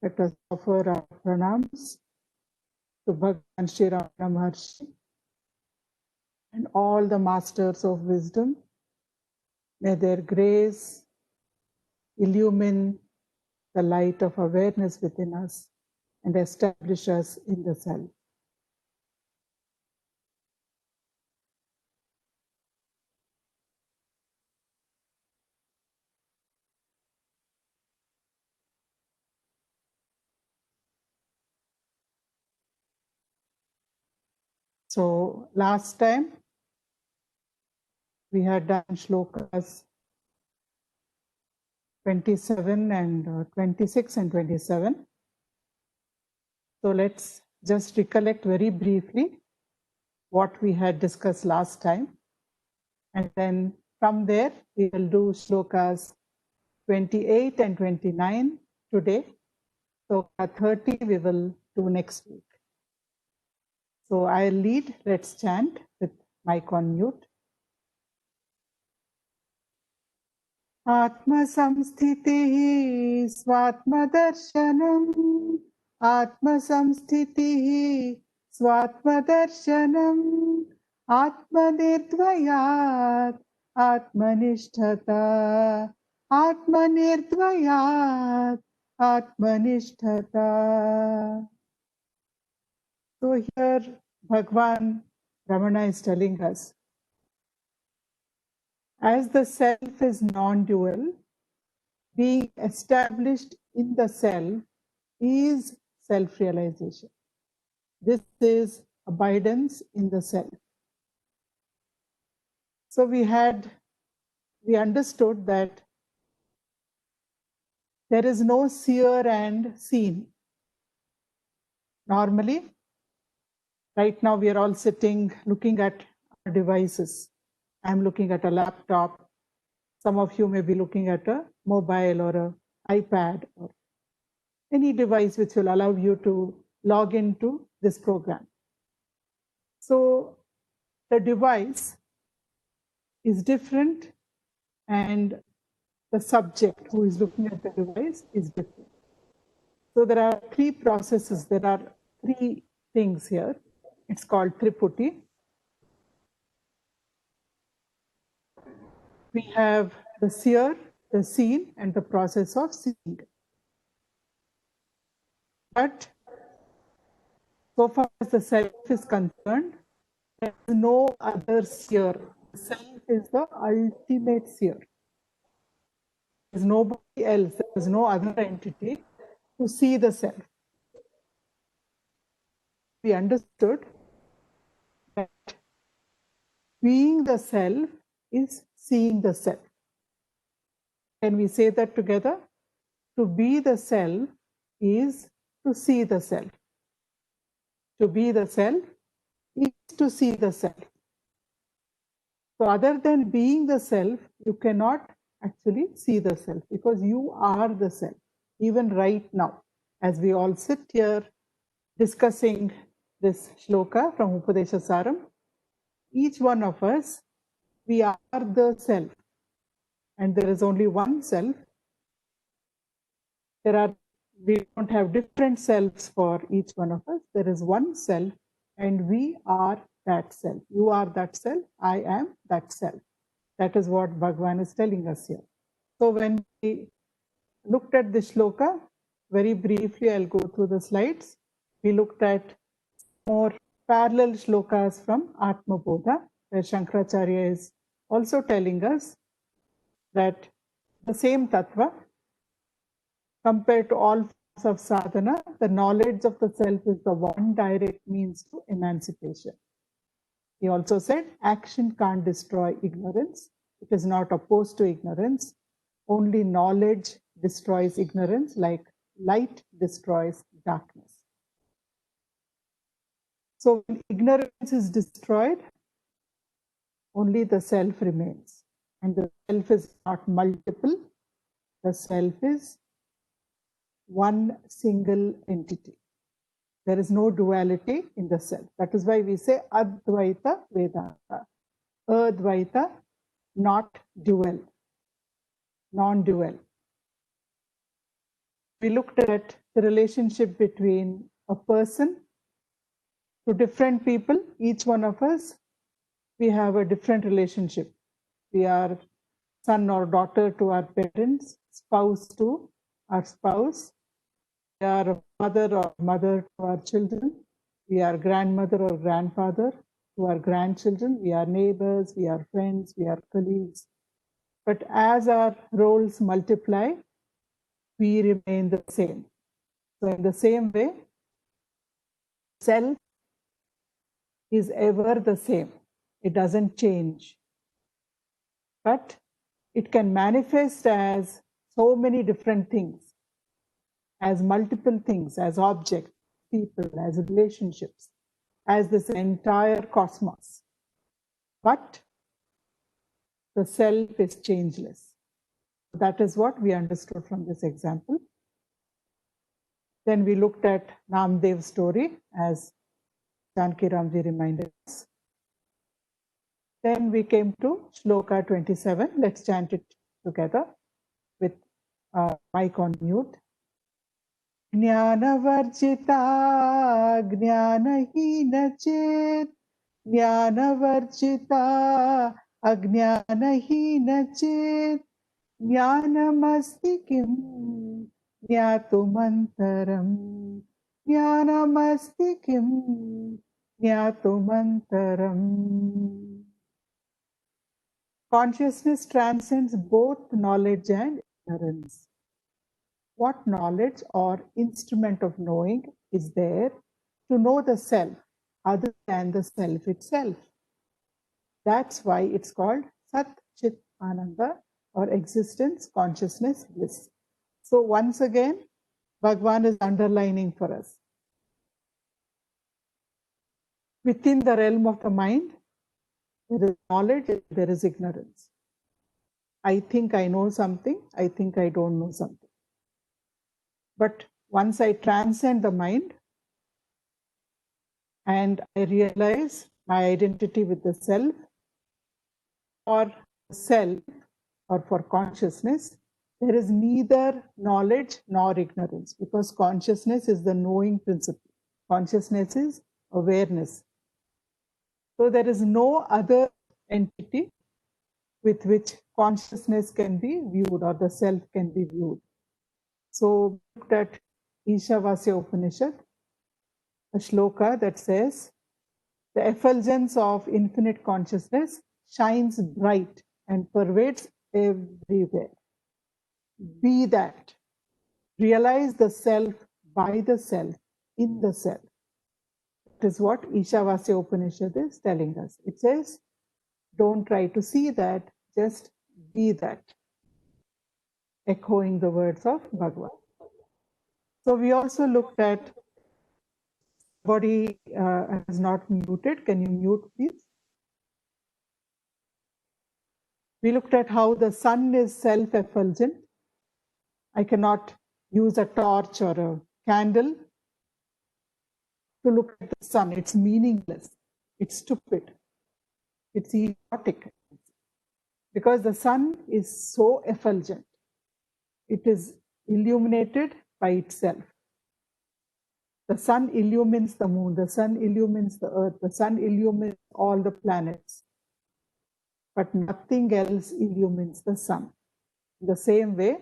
Let us offer our pranams to Bhagavan Sri Ramana Maharshi and all the masters of wisdom. May their grace illumine the light of awareness within us and establish us in the self. So last time we had done Shlokas 27 and 26 and 27. So let's just recollect very briefly what we had discussed last time. And then from there, we will do Shlokas 28 and 29 today. So 30 we will do next week. So I'll lead. Let's chant with mic on mute. Atma samsthitihi swatma darshanam. Atma samsthitihi swatma darshanam. Atma nirdvayat atmanishtata. Atma nirdvayat atmanishtata. So here Bhagavan Ramana is telling us, as the self is non-dual, being established in the self is self-realization. This is abidance in the self. So we understood that there is no seer and seen. Normally, right now we are all sitting looking at our devices. I'm looking at a laptop. Some of you may be looking at a mobile or an iPad or any device which will allow you to log into this program. So the device is different and the subject who is looking at the device is different. So there are three processes, there are three things here. It's called Triputi. We have the seer, the seen, and the process of seeing. But so far as the self is concerned, there is no other seer. The self is the ultimate seer. There is nobody else, there is no other entity to see the self. We understood that being the self is seeing the self. Can we say that together? To be the self is to see the self. To be the self is to see the self. So other than being the self, you cannot actually see the self because you are the self. Even right now, as we all sit here discussing this shloka from Upadesa Saram, each one of us, we are the self. And there is only one self. We don't have different selves for each one of us. There is one self and we are that self. You are that self, I am that self. That is what Bhagavan is telling us here. So when we looked at this shloka, very briefly I'll go through the slides. We looked at more parallel shlokas from Atma Bodha, where Shankaracharya is also telling us that the same tattva, compared to all forms of sadhana, the knowledge of the self is the one direct means to emancipation. He also said, action can't destroy ignorance. It is not opposed to ignorance. Only knowledge destroys ignorance, like light destroys darkness. So when ignorance is destroyed, only the self remains. And the self is not multiple. The self is one single entity. There is no duality in the self. That is why we say Advaita Vedanta. Advaita, not dual, non-dual. We looked at the relationship between a person to different people. Each one of us, we have a different relationship. We are son or daughter to our parents, spouse to our spouse. We are a father or mother to our children. We are grandmother or grandfather to our grandchildren. We are neighbors, we are friends, we are colleagues. But as our roles multiply, we remain the same. So in the same way, self is ever the same. It doesn't change. But it can manifest as so many different things, as multiple things, as objects, people, as relationships, as this entire cosmos. But the self is changeless. That is what we understood from this example. Then we looked at Namdev's story, as Janki Ramji reminded us. Then we came to Shloka 27. Let's chant it together with mic on mute. Jnanavarjita Jnanahina Chet Jnanavarjita Ajnanahina Chet Jnanamasti Kim Jnatumantaram Jnanamasti Kim Jnatumantaram. Consciousness transcends both knowledge and ignorance. What knowledge or instrument of knowing is there to know the self other than the self itself? That's why it's called Sat Chit Ananda, or existence, consciousness, bliss. So once again, Bhagavan is underlining for us. Within the realm of the mind, there is knowledge, there is ignorance. I think I know something, I think I don't know something. But once I transcend the mind and I realize my identity with the self, or self, or for consciousness, there is neither knowledge nor ignorance, because consciousness is the knowing principle. Consciousness is awareness. So there is no other entity with which consciousness can be viewed, or the self can be viewed. So look at Ishavasya Upanishad, a shloka that says, the effulgence of infinite consciousness shines bright and pervades everywhere. Be that. Realize the self by the self, in the self. That is what Ishavasya Upanishad is telling us. It says, don't try to see that, just be that. Echoing the words of Bhagavan. So we also looked at, body is not muted. Can you mute, please? We looked at how the sun is self-effulgent. I cannot use a torch or a candle to look at the sun. It's meaningless. It's stupid. It's idiotic. Because the sun is so effulgent. It is illuminated by itself. The sun illumines the moon. The sun illumines the earth. The sun illumines all the planets. But nothing else illumines the sun. In the same way,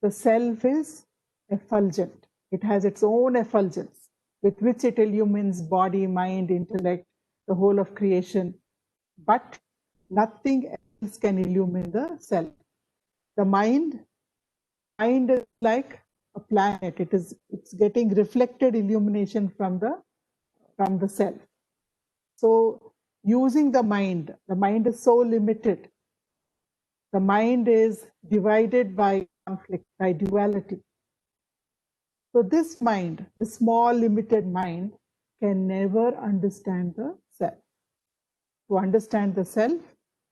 the self is effulgent. It has its own effulgence with which it illumines body, mind, intellect, the whole of creation. But nothing else can illumine the self. The mind is like a planet. It's getting reflected illumination from the self. So using the mind is so limited. The mind is divided by conflict, by duality. So this mind, the small limited mind, can never understand the self. To understand the self,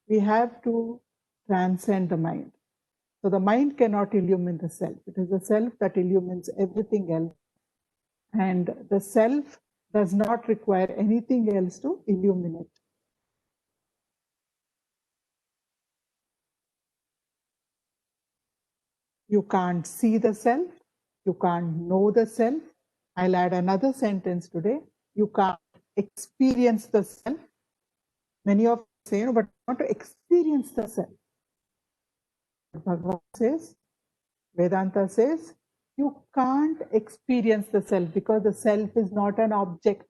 we have to transcend the mind. So the mind cannot illumine the self. It is the self that illumines everything else. And the self does not require anything else to illuminate. You can't see the self. You can't know the self. I'll add another sentence today. You can't experience the self. Many of us say, but I want to experience the self. Bhagavan says, Vedanta says, you can't experience the self because the self is not an object.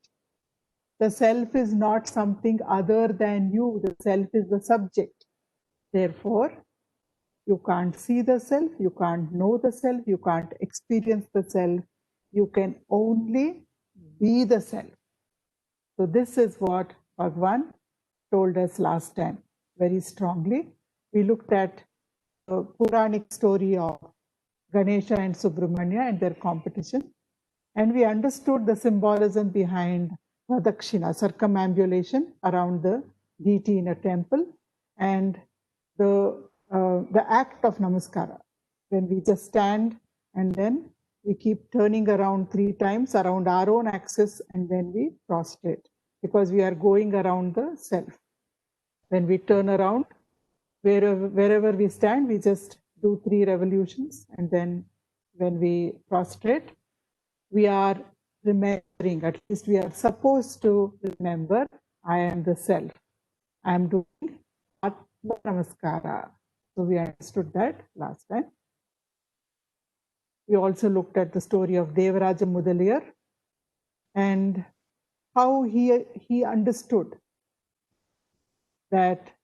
The self is not something other than you. The self is the subject. Therefore, you can't see the self, you can't know the self, you can't experience the self. You can only be the self. So this is what Bhagavan told us last time very strongly. We looked at the Puranic story of Ganesha and Subramanya and their competition. And we understood the symbolism behind Pradakshina, circumambulation around the deity in a temple, and the act of Namaskara, when we just stand and then we keep turning around 3 times around our own axis and then we prostrate because we are going around the self. When we turn around, wherever we stand, we just do 3 revolutions, and then when we prostrate, we are remembering, at least we are supposed to remember, I am the self. I am doing Atma Namaskara. So we understood that last time. We also looked at the story of Devaraja Mudaliar and how he understood that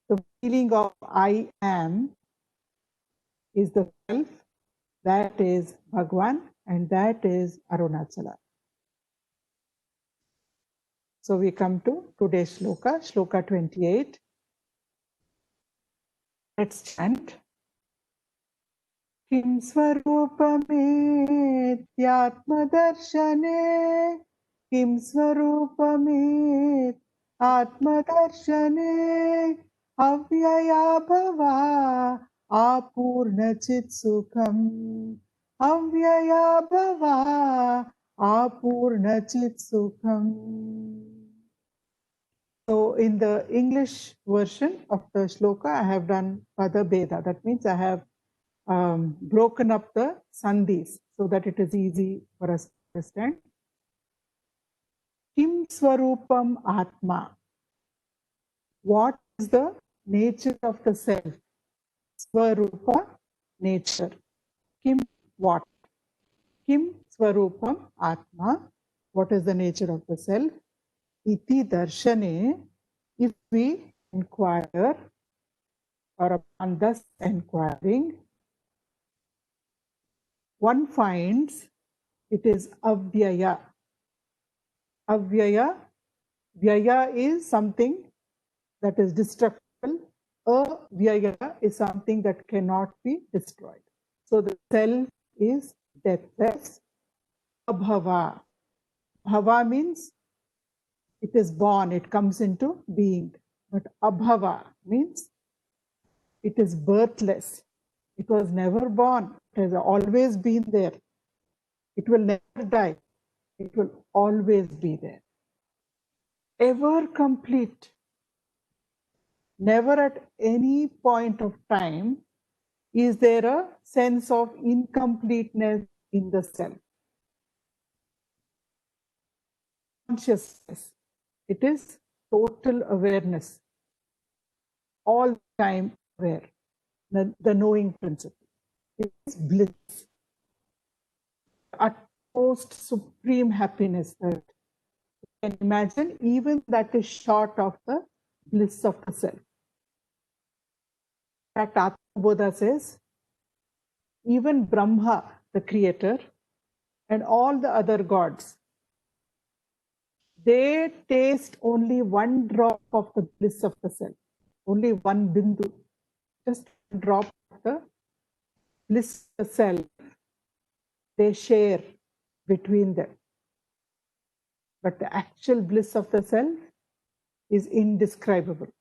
the feeling of I am is the self, that is Bhagavan, and that is Arunachala. So we come to today's Shloka, Shloka 28. Let's chant. Kim Swarupametyatmadarshane, Kim Swarupamet Atmadarshane, Avyaya Bhava Apurnachit Sukham, Avyaya Bhava Apurnachit Sukham. So in the English version of the Shloka, I have done Pada Beda. That means I have broken up the sandhis so that it is easy for us to understand. Kim Swarupam Atma. What is the nature of the self? Swarupa, nature. Kim, what? Kim Swarupam Atma. What is the nature of the self? Iti Darshane. If we inquire, or upon thus inquiring, one finds it is avyaya. Avyaya, vyaya is something that is destructible. Avyaya is something that cannot be destroyed. So the self is deathless. Abhava. Bhava means it is born, it comes into being. But abhava means it is birthless. It was never born. It has always been there. It will never die. It will always be there. Ever complete. Never at any point of time is there a sense of incompleteness in the self. Consciousness. It is total awareness. All the time aware. The knowing principle. It is bliss. Utmost supreme happiness that you can imagine, even that is short of the bliss of the self. In fact, Atma Bodha says, even Brahma, the creator, and all the other gods, they taste only one drop of the bliss of the self, only one bindu, just one drop of the bliss of the self. They share between them. But the actual bliss of the self is indescribable.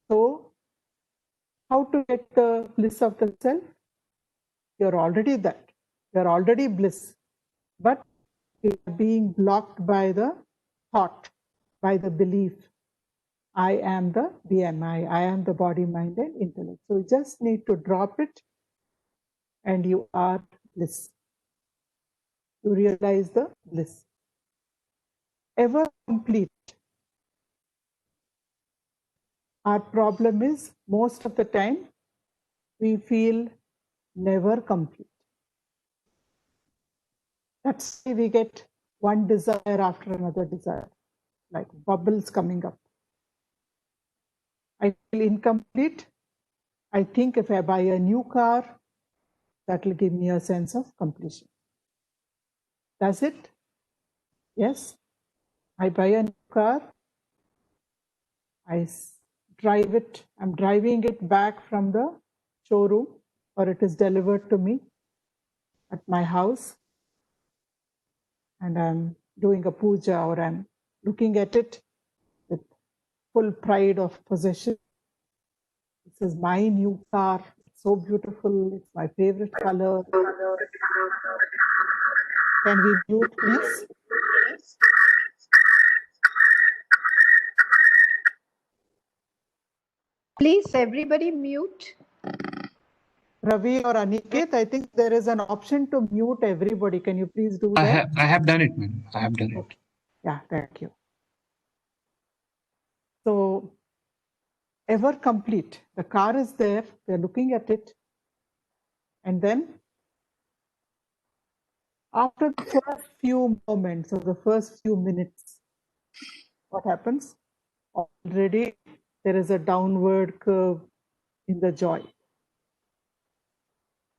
So, how to get the bliss of the self? You're already that. You're already bliss. But you are being blocked by the thought, by the belief. I am the BMI, I am the body, mind, and intellect. So you just need to drop it and you are bliss. you realize the bliss. Ever complete. Our problem is, most of the time, we feel never complete. That's why we get one desire after another desire, like bubbles coming up. I feel incomplete. I think if I buy a new car, that will give me a sense of completion. Does it? Yes. I buy a new car. I drive it. I'm driving it back from the showroom, or it is delivered to me at my house. And I'm doing a puja, or I'm looking at it with full pride of possession. This is my new car. It's so beautiful. It's my favorite color. Can we mute, please? Please, everybody mute. Ravi or Aniket, I think there is an option to mute everybody. Can you please do that? I have done it, ma'am. I have done it. Okay. Yeah, thank you. So, ever complete. The car is there. We're looking at it. And then, after the first few moments or the first few minutes, what happens? Already there is a downward curve in the joy.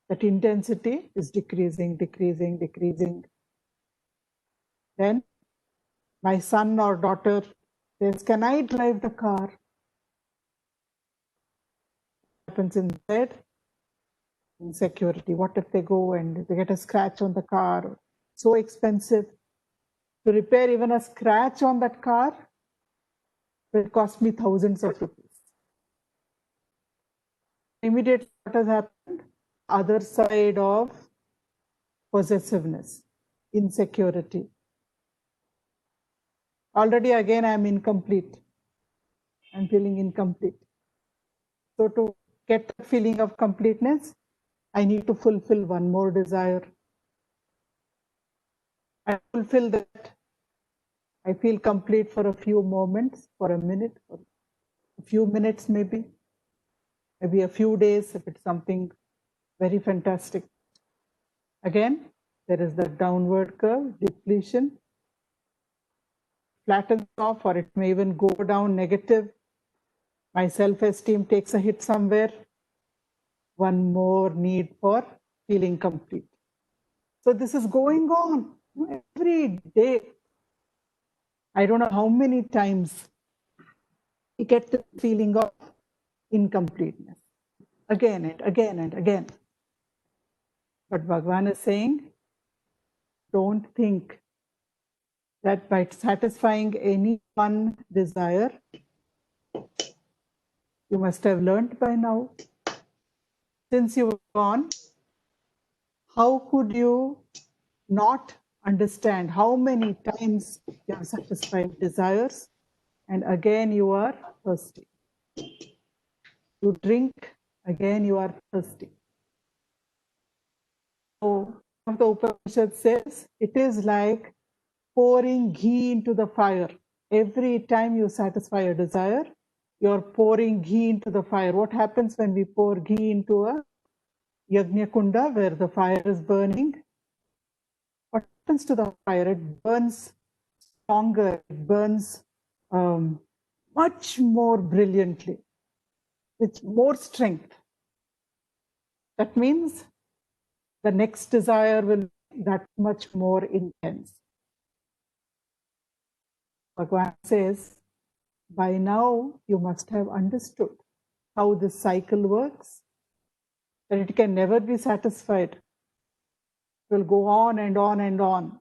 That intensity is decreasing, decreasing, decreasing. Then my son or daughter says, "Can I drive the car?" What happens instead? Insecurity. What if they go and they get a scratch on the car? So expensive. To repair even a scratch on that car will cost me thousands of rupees. Immediately, what has happened? Other side of possessiveness, insecurity. Already again, I'm incomplete. I'm feeling incomplete. So to get the feeling of completeness, I need to fulfill one more desire. I fulfill that. I feel complete for a few moments, for a minute, for a few minutes maybe a few days if it's something very fantastic. Again, there is the downward curve, depletion, flattens off, or it may even go down negative. My self-esteem takes a hit somewhere. One more need for feeling complete. So this is going on every day. I don't know how many times we get the feeling of incompleteness again and again and again. But Bhagavan is saying, don't think that by satisfying any one desire, you must have learned by now. Since you were born, how could you not understand how many times you have satisfied desires and again you are thirsty? You drink, again you are thirsty. So, the Upanishad says, it is like pouring ghee into the fire. Every time you satisfy a desire, you're pouring ghee into the fire. What happens when we pour ghee into a yajna kunda where the fire is burning? What happens to the fire? It burns stronger, it burns much more brilliantly, with more strength. That means the next desire will be that much more intense. Bhagavan says, by now you must have understood how this cycle works, that it can never be satisfied. It will go on and on and on.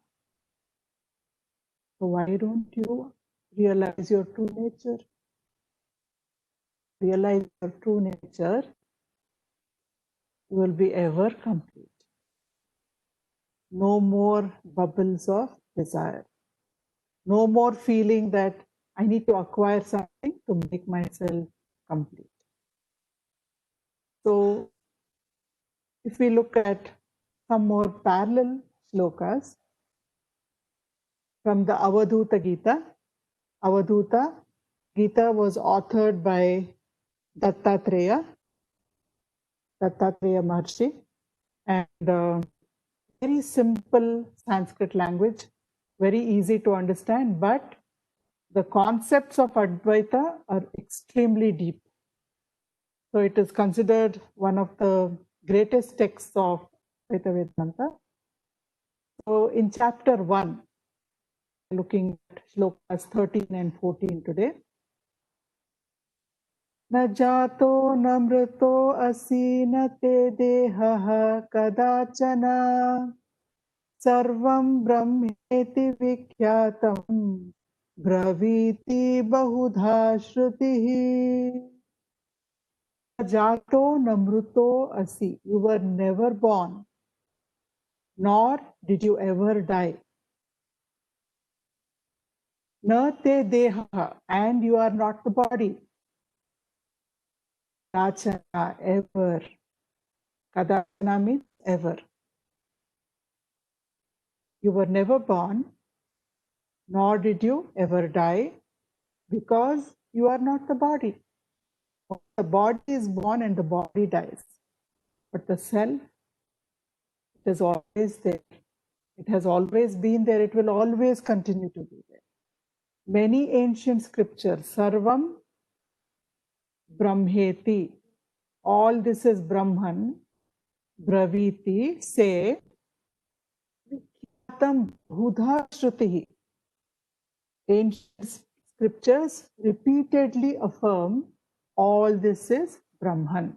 So why don't you realize your true nature? Realize your true nature, you will be ever complete. No more bubbles of desire. No more feeling that I need to acquire something to make myself complete. So, if we look at some more parallel shlokas, from the Avadhuta Gita. Avadhuta Gita was authored by Dattatreya Maharshi, and very simple Sanskrit language, very easy to understand, but the concepts of Advaita are extremely deep. So it is considered one of the greatest texts of Advaita Vedanta. So in chapter 1, looking at Shlokas 13 and 14 today. न जातो न मृतो असि न ते देहः कदाचन सर्वं ब्रह्मेति विख्यातं ब्रवीति बहुधा श्रुतिः. जातो न मृतो असि. You were never born, nor did you ever die. Na te deha, and you are not the body. Kadachana, ever. Kadachana means ever. You were never born, nor did you ever die, because you are not the body. The body is born and the body dies. But the self, it is always there. It has always been there. It will always continue to be there. Many ancient scriptures, Sarvam Brahmeti, all this is Brahman, Braviti, say, Vikyatam Bhudha Shruti. Ancient scriptures repeatedly affirm all this is Brahman.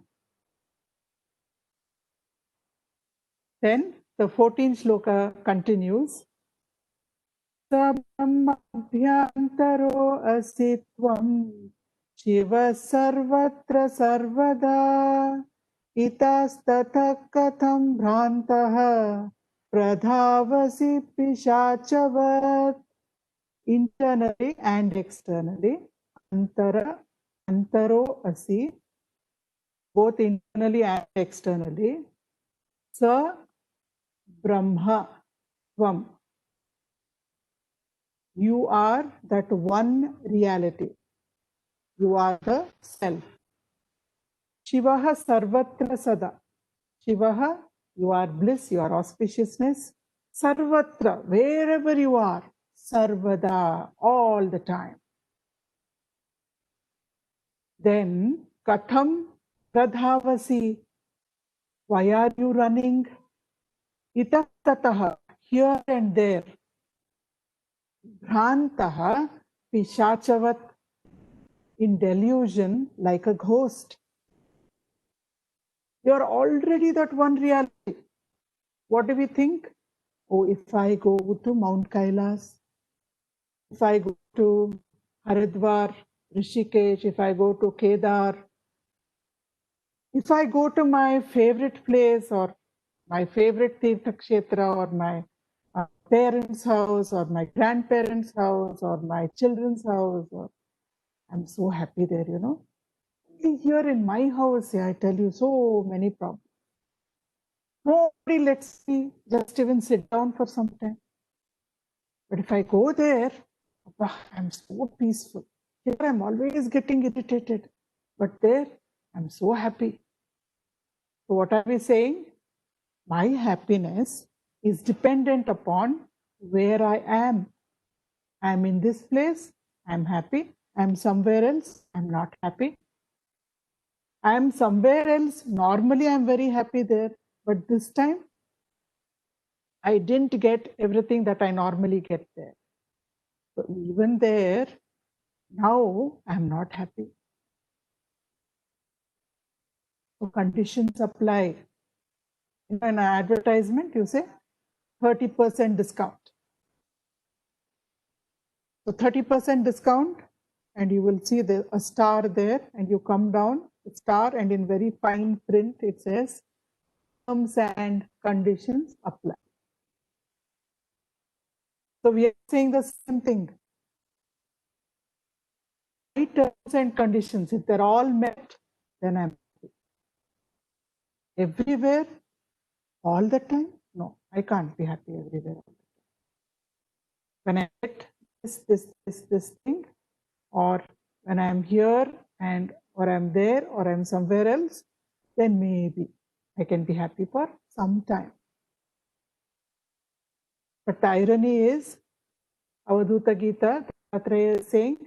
Then the 14th shloka continues. Sabhamabhyantaro asitvam Shiva sarvatra sarvada itastatha katham bhrantaha pradhavasi pishachavat. Internally and externally, antaro asi, both internally and externally. Sa Brahma Tvam. You are that one reality. You are the self. Shivaha Sarvatra Sada. Shivaha, you are bliss, you are auspiciousness. Sarvatra, wherever you are. Sarvada, all the time. Then, Katham Pradhavasi. Why are you running? Itah tataha, here and there. Bhrantaha Pishachavat, in delusion like a ghost. You are already that one reality. What do we think? Oh, if I go to Mount Kailas, if I go to Haridwar, Rishikesh, if I go to Kedar, if I go to my favorite place or my favorite Tirtha Kshetra or my parents' house or my grandparents' house or my children's house, or I'm so happy there, you know. Here in my house, I tell you, so many problems. Nobody lets me just even sit down for some time. But if I go there, I'm so peaceful. Here I'm always getting irritated. But there, I'm so happy. So what are we saying? My happiness is dependent upon where I am. I'm in this place, I'm happy. I'm somewhere else, I'm not happy. I'm somewhere else, normally I'm very happy there. But this time, I didn't get everything that I normally get there. So even there, now I'm not happy. So conditions apply. In an advertisement, you say 30% discount. So 30% discount, and you will see a star there, and you come down, the star, and in very fine print, it says terms and conditions apply. So we are saying the same thing. Terms and conditions, if they're all met, then I'm happy. Everywhere, all the time? No, I can't be happy everywhere. when I get this thing, or when I'm here and or I'm there or I'm somewhere else, then maybe I can be happy for some time. But the irony is, Avaduta Gita, Dattatreya is saying,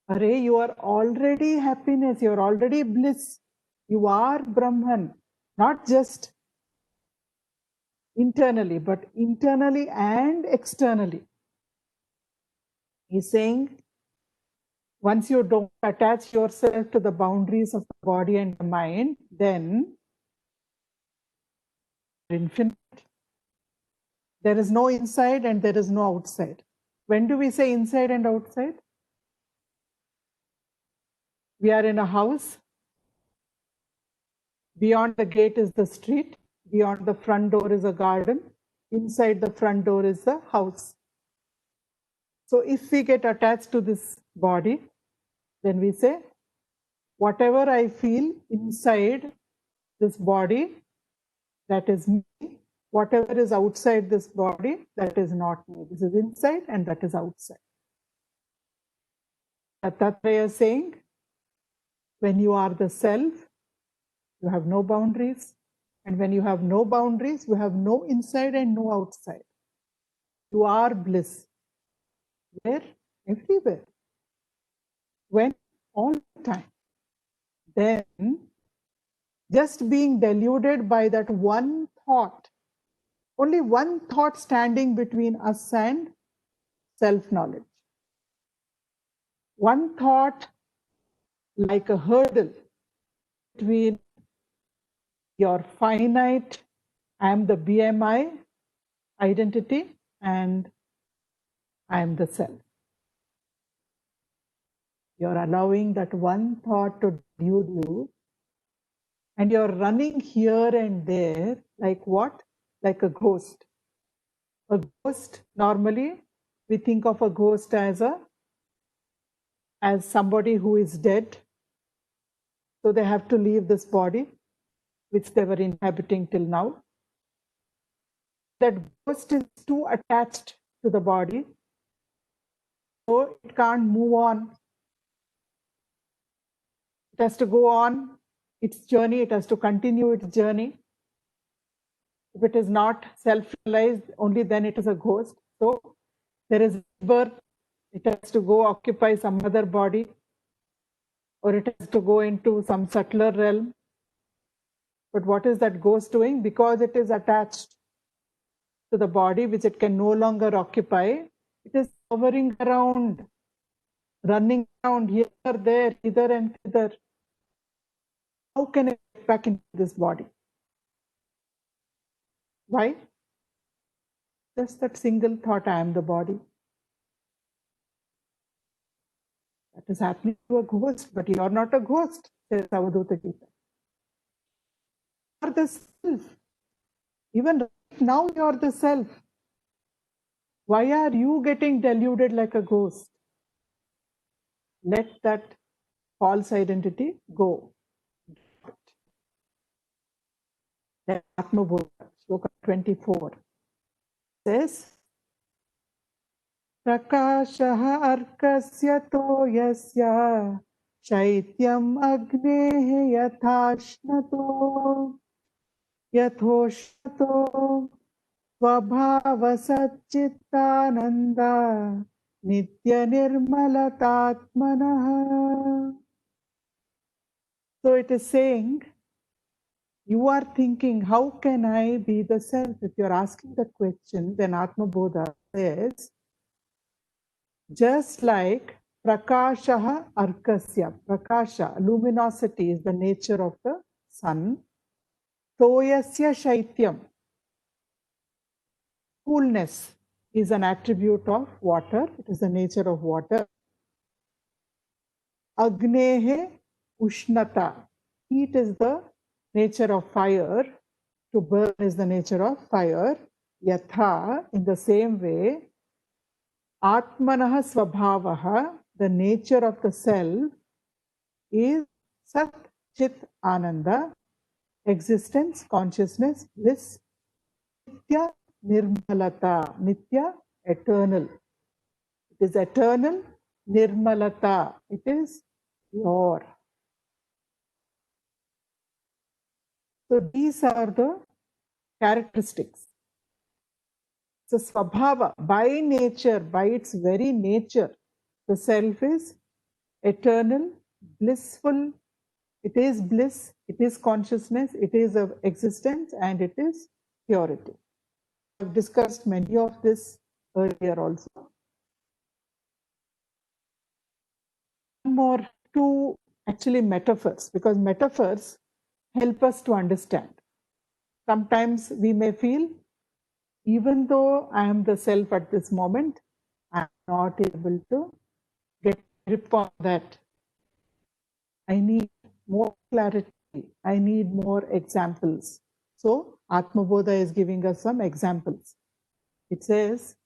Are, you are already happiness, you are already bliss, you are Brahman, not just internally, but internally and externally. He's saying, once you don't attach yourself to the boundaries of the body and the mind, then infinite. There is no inside and there is no outside. When do we say inside and outside? We are in a house. Beyond the gate is the street. Beyond the front door is a garden. Inside the front door is the house. So if we get attached to this body, then we say, whatever I feel inside this body, that is me. Whatever is outside this body, that is not me. This is inside and that is outside. Dattatreya is saying, when you are the self, you have no boundaries. And when you have no boundaries, you have no inside and no outside. You are bliss. Where? Everywhere. When? All the time. Then, just being deluded by that one thought, only one thought standing between us and self-knowledge. One thought like a hurdle between your finite, I am the BMI identity, and I am the self. You're allowing that one thought to delude you, and you're running here and there like what? Like a ghost. A ghost, normally, we think of a ghost as somebody who is dead. So they have to leave this body, which they were inhabiting till now. That ghost is too attached to the body, so it can't move on. It has to go on its journey, it has to continue its journey. If it is not self-realized, only then it is a ghost. So there is birth, it has to go occupy some other body, or it has to go into some subtler realm. But what is that ghost doing? Because it is attached to the body, which it can no longer occupy, it is hovering around, running around here, there, hither and thither. How can I get back into this body? Why? Just that single thought, I am the body. That is happening to a ghost, but you are not a ghost, says Avaduta Gita. You are the self. Even right now, you are the self. Why are you getting deluded like a ghost? Let that false identity go. That Atma Vichara, Shloka 24 says, Prakashah arkasya toyasya shaityam agnehe yathashnato yathoshnato svabhava satchittananda nitya nirmalatatmanah. So it is saying, you are thinking, how can I be the self? If you're asking that question, then Atma Bodha says, just like Prakasha Arkasya, Prakasha, luminosity is the nature of the sun, Toyasya Shaityam, coolness is an attribute of water, it is the nature of water. Agnehe Ushnata, heat is the nature of fire, to burn is the nature of fire. Yatha, in the same way, Atmanah Svabhavaha, the nature of the self, is Sat Chit Ananda, existence, consciousness, bliss, Nitya Nirmalata, Nitya, eternal. It is eternal, nirmalata. It is pure. So these are the characteristics. So svabhava, by nature, by its very nature, the self is eternal, blissful. It is bliss, it is consciousness, it is of existence, and it is purity. I've discussed many of this earlier also. One more, two actually metaphors, because metaphors help us to understand. Sometimes we may feel, even though I am the self at this moment, I am not able to get a grip on that. I need more clarity. I need more examples. So Atma Bodha is giving us some examples. It says,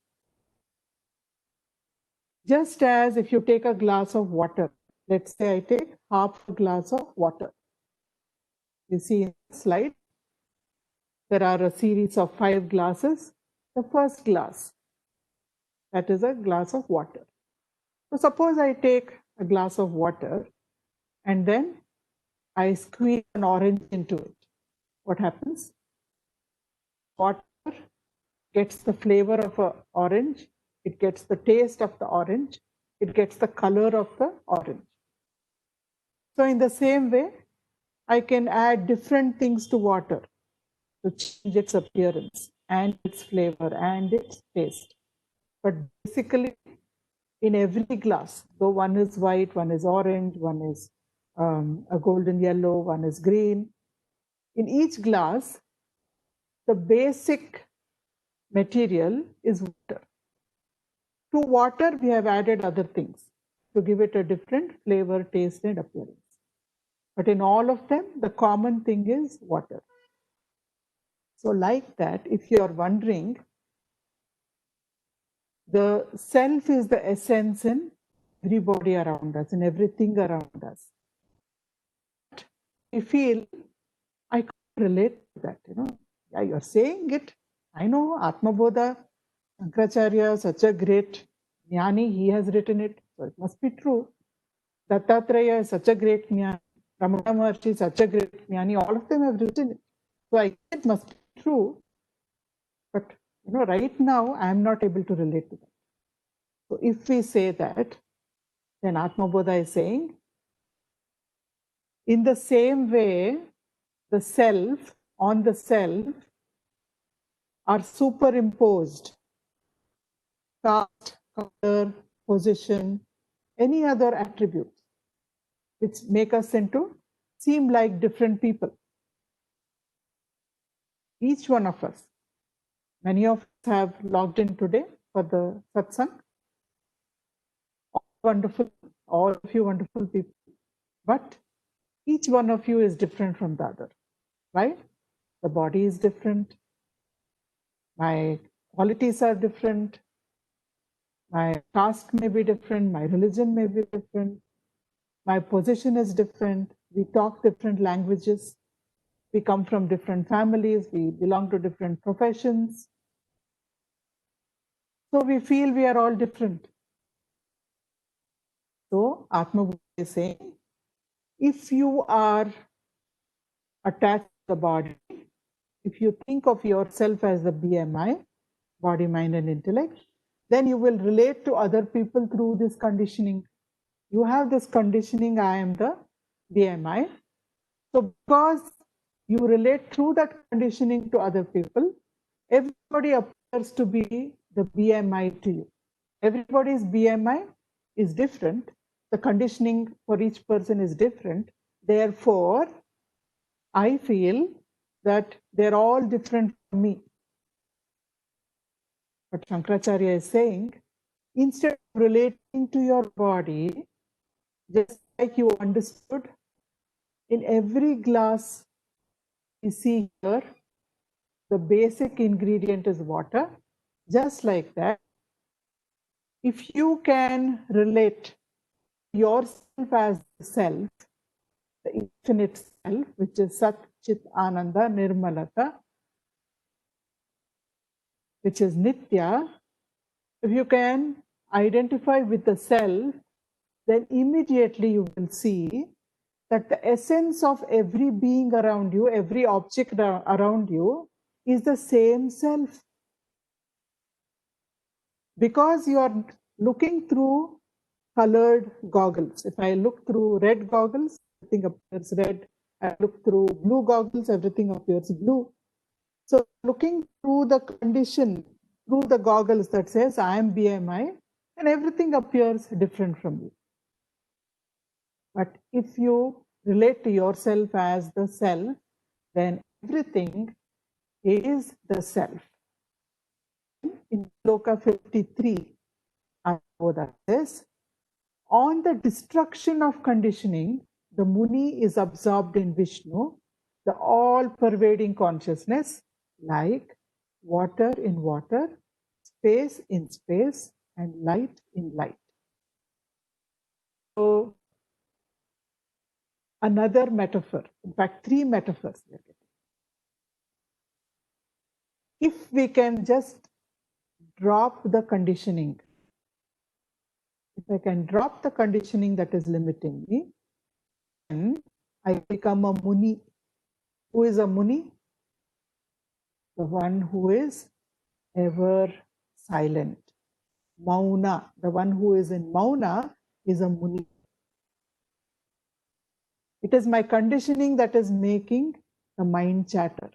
just as if you take a glass of water, let's say I take half a glass of water. You see in the slide, there are a series of 5 glasses. The first glass, that is a glass of water. So suppose I take a glass of water and then I squeeze an orange into it. What happens? Water gets the flavor of an orange, it gets the taste of the orange, it gets the color of the orange. So in the same way, I can add different things to water to change its appearance and its flavor and its taste. But basically, in every glass, though one is white, one is orange, one is a golden yellow, one is green, in each glass, the basic material is water. To water, we have added other things to give it a different flavor, taste, and appearance. But in all of them, the common thing is water. So like that, if you are wondering, the self is the essence in everybody around us, in everything around us. We feel, I can't relate to that, Yeah, you're saying it. I know Atma Bodha, Shankaracharya, such a great jnani, he has written it, so it must be true. Dattatreya is such a great jnani, Ramana Maharshi is such a great jnani, all of them have written it. So I guess it must be true, but right now I am not able to relate to that. So if we say that, then Atma Bodha is saying, in the same way, the self on the self are superimposed. Caste, color, position, any other attributes which make us into seem like different people. Each one of us. Many of us have logged in today for the satsang. Wonderful, all of you wonderful people. But each one of you is different from the other, right? The body is different. My qualities are different. My caste may be different. My religion may be different. My position is different. We talk different languages. We come from different families. We belong to different professions. So we feel we are all different. So Atma Bodha is saying, if you are attached to the body, if you think of yourself as the BMI, body, mind, and intellect, then you will relate to other people through this conditioning. You have this conditioning, I am the BMI. So because you relate through that conditioning to other people, everybody appears to be the BMI to you. Everybody's BMI is different. The conditioning for each person is different. Therefore, I feel that they're all different from me. But Shankaracharya is saying, instead of relating to your body, just like you understood, in every glass you see here, the basic ingredient is water. Just like that, if you can relate yourself as the self, the infinite self, which is Sat Chit Ananda Nirmalata, which is Nitya, If you can identify with the self, then immediately you will see that the essence of every being around you, every object around you, is the same self. Because you are looking through colored goggles. If I look through red goggles, everything appears red. I look through blue goggles, everything appears blue. So looking through the condition, through the goggles that says I am BMI, and everything appears different from you. But if you relate to yourself as the self, then everything is the self. In Shloka 53, Avoda says, on the destruction of conditioning, the Muni is absorbed in Vishnu, the all-pervading consciousness, like water in water, space in space, and light in light. So, another metaphor, in fact, three metaphors. If we can just drop the conditioning, if I can drop the conditioning that is limiting me, then I become a Muni. Who is a Muni? The one who is ever silent. Mauna, the one who is in Mauna is a Muni. It is my conditioning that is making the mind chatter.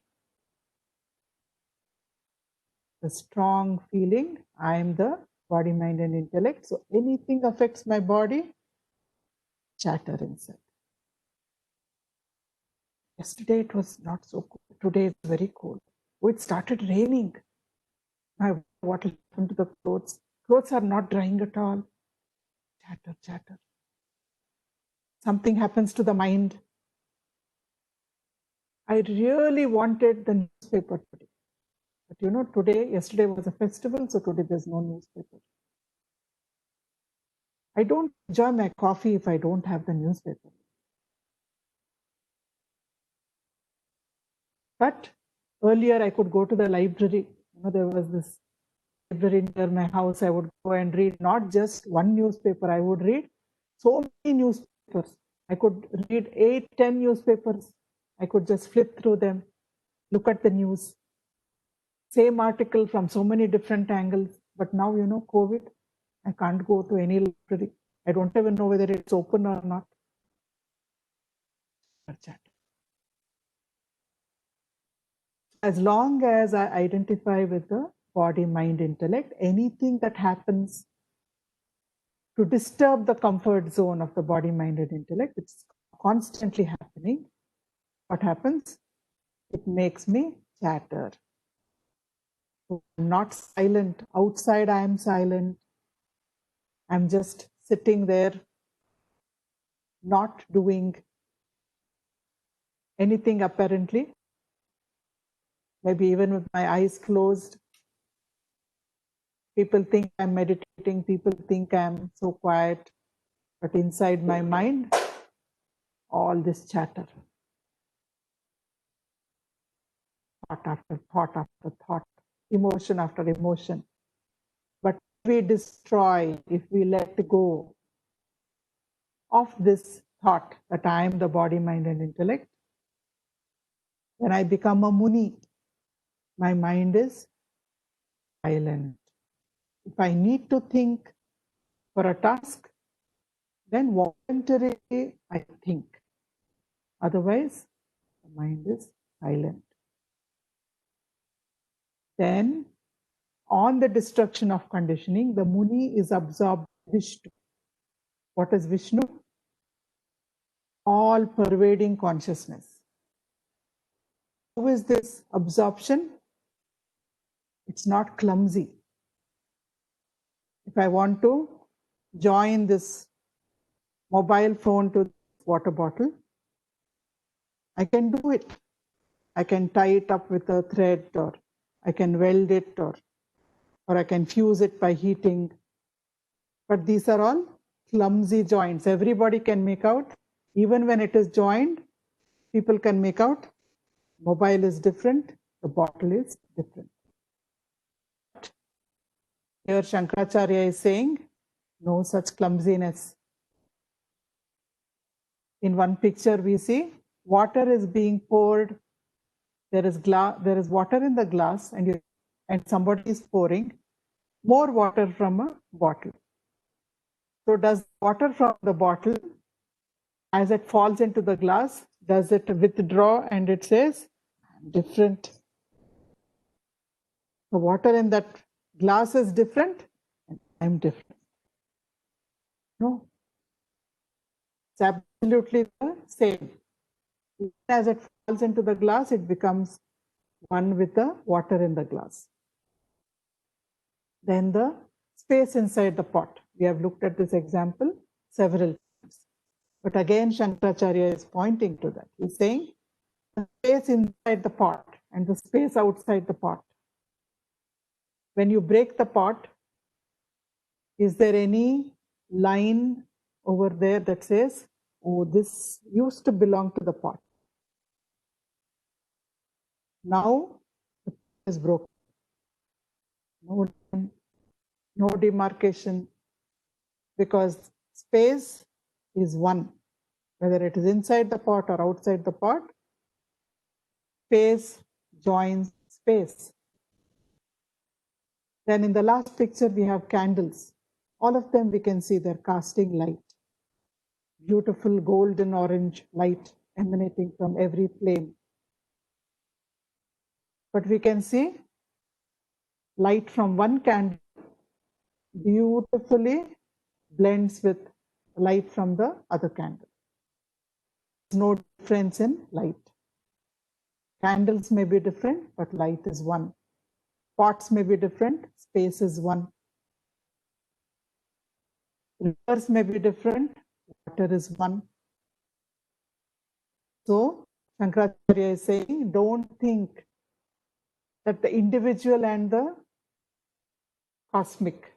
The strong feeling, I am the body, mind, and intellect. So anything affects my body, chatter inside. Yesterday it was not so cold. Today it's very cold. Oh, it started raining. What will happen to the clothes? Clothes are not drying at all. Chatter, chatter. Something happens to the mind. I really wanted the newspaper today. But you know, yesterday was a festival, so today there's no newspaper. I don't enjoy my coffee if I don't have the newspaper. But earlier I could go to the library. You know, there was this library near my house. I would go and read not just one newspaper. I would read so many newspapers. I could read 8, 10 newspapers. I could just flip through them, look at the news. Same article from so many different angles. But now, you know, COVID, I can't go to any library. I don't even know whether it's open or not. As long as I identify with the body, mind, intellect, anything that happens to disturb the comfort zone of the body, mind, and intellect, it's constantly happening. What happens? It makes me chatter. So I'm not silent. Outside, I am silent. I'm just sitting there, not doing anything apparently. Maybe even with my eyes closed. People think I'm meditating. People think I'm so quiet. But inside my mind, all this chatter. Thought after thought after thought. Emotion after emotion. But if we destroy, if we let go of this thought that I am the body, mind, and intellect, then I become a Muni. My mind is silent. If I need to think for a task, then voluntarily I think. Otherwise, the mind is silent. Then, on the destruction of conditioning, the Muni is absorbed Vishnu. What is Vishnu? All-pervading consciousness. How is this absorption? It's not clumsy. If I want to join this mobile phone to water bottle, I can do it. I can tie it up with a thread, or I can weld it, or I can fuse it by heating. But these are all clumsy joints. Everybody can make out. Even when it is joined, people can make out. Mobile is different. The bottle is different. Here Shankaracharya is saying, no such clumsiness. In one picture we see water is being poured. There is water in the glass, and somebody is pouring more water from a bottle. So does water from the bottle, as it falls into the glass, does it withdraw and it says, I'm different? The water in that glass is different, and I'm different. No. It's absolutely the same. As it falls into the glass, it becomes one with the water in the glass. Then the space inside the pot. We have looked at this example several times. But again, Shankaracharya is pointing to that. He's saying the space inside the pot and the space outside the pot. When you break the pot, is there any line over there that says, oh, this used to belong to the pot? Now the pot is broken. No demarcation, because space is one. Whether it is inside the pot or outside the pot, space joins space. Then in the last picture, we have candles. All of them we can see they're casting light. Beautiful golden orange light emanating from every flame. But we can see light from one candle beautifully blends with light from the other candle. There's no difference in light. Candles may be different, but light is one. Pots may be different, space is one. Rivers may be different, water is one. So, Shankaracharya is saying, don't think that the individual and the cosmic,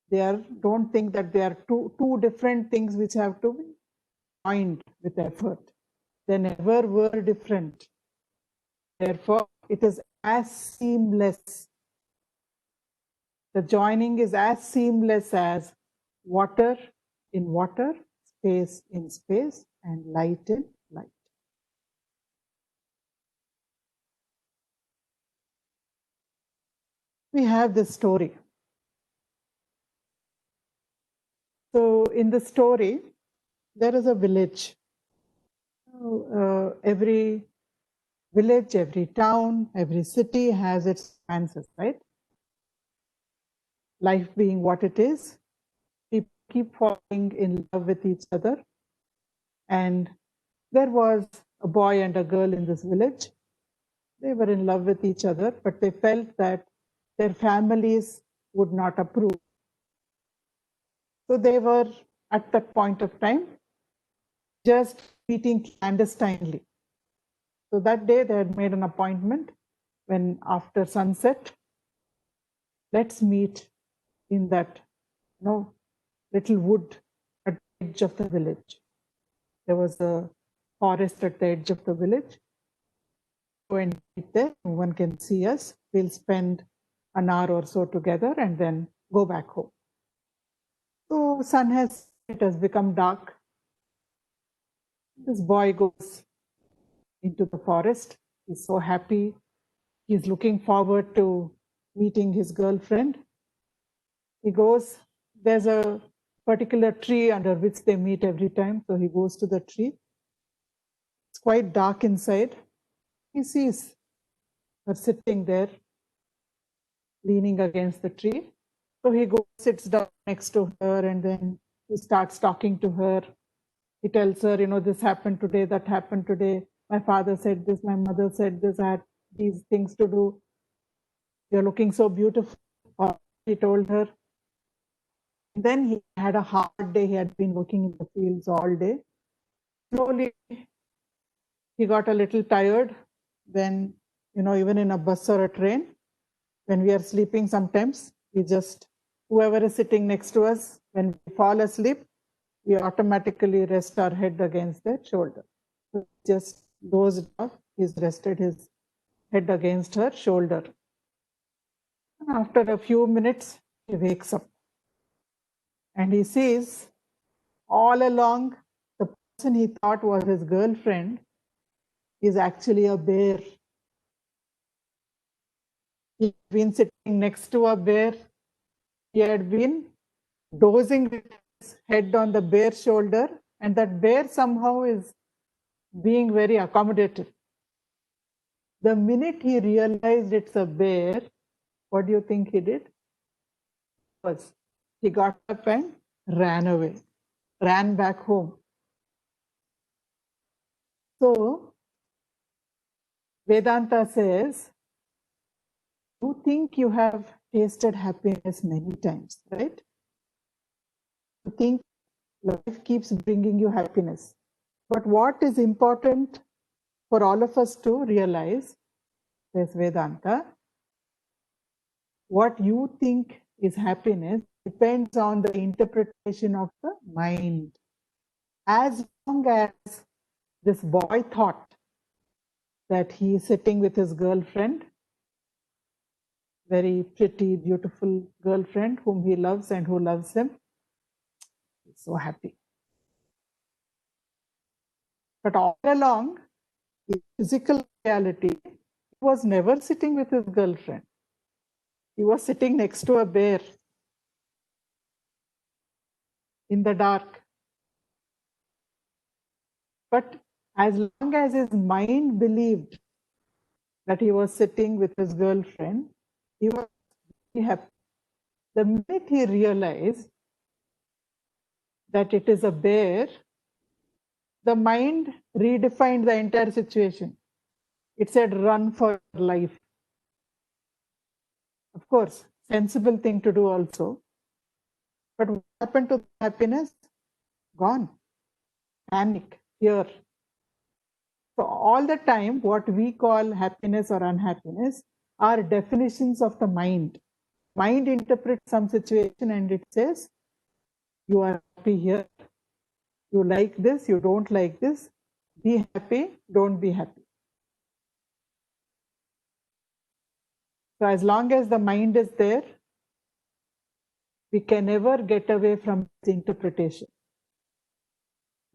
don't think that they are two different things which have to be joined with effort. They never were different. Therefore, it is as seamless. The joining is as seamless as water in water, space in space, and light in light. We have this story. So in the story, there is a village. Every village, every town, every city has its nuances, right? Life being what it is, people keep falling in love with each other. And there was a boy and a girl in this village. They were in love with each other, but they felt that their families would not approve. So they were, at that point of time, just meeting clandestinely. So that day they had made an appointment when after sunset, let's meet in that little wood at the edge of the village. There was a forest at the edge of the village. Go and meet there, no one can see us. We'll spend an hour or so together and then go back home. So it has become dark. This boy goes into the forest. He's so happy. He's looking forward to meeting his girlfriend. He goes, there's a particular tree under which they meet every time. So he goes to the tree. It's quite dark inside. He sees her sitting there, leaning against the tree. So he goes, sits down next to her, and then he starts talking to her. He tells her, this happened today, that happened today. My father said this, my mother said this, I had these things to do. You're looking so beautiful, he told her. Then he had a hard day. He had been working in the fields all day. Slowly, he got a little tired. Then, even in a bus or a train, when we are sleeping sometimes, whoever is sitting next to us, when we fall asleep, we automatically rest our head against their shoulder. So just dozed off, he's rested his head against her shoulder. After a few minutes, he wakes up and he sees all along the person he thought was his girlfriend is actually a bear. He had been sitting next to a bear. He had been dozing with his head on the bear's shoulder, and that bear somehow is being very accommodative. The minute he realized it's a bear, what do you think he did? He got up and ran away, ran back home. So, Vedanta says, you think you have tasted happiness many times, right? You think life keeps bringing you happiness. But what is important for all of us to realize, says Vedanta, what you think is happiness depends on the interpretation of the mind. As long as this boy thought that he is sitting with his girlfriend, very pretty, beautiful girlfriend whom he loves and who loves him, he's so happy. But all along, in physical reality, he was never sitting with his girlfriend. He was sitting next to a bear in the dark. But as long as his mind believed that he was sitting with his girlfriend, he was happy. The minute he realized that it is a bear, the mind redefined the entire situation. It said, run for life. Of course, sensible thing to do also. But what happened to happiness? Gone. Panic, fear. So all the time, what we call happiness or unhappiness are definitions of the mind. Mind interprets some situation and it says, you are happy here, you like this, you don't like this, be happy, don't be happy. So as long as the mind is there, we can never get away from its interpretation,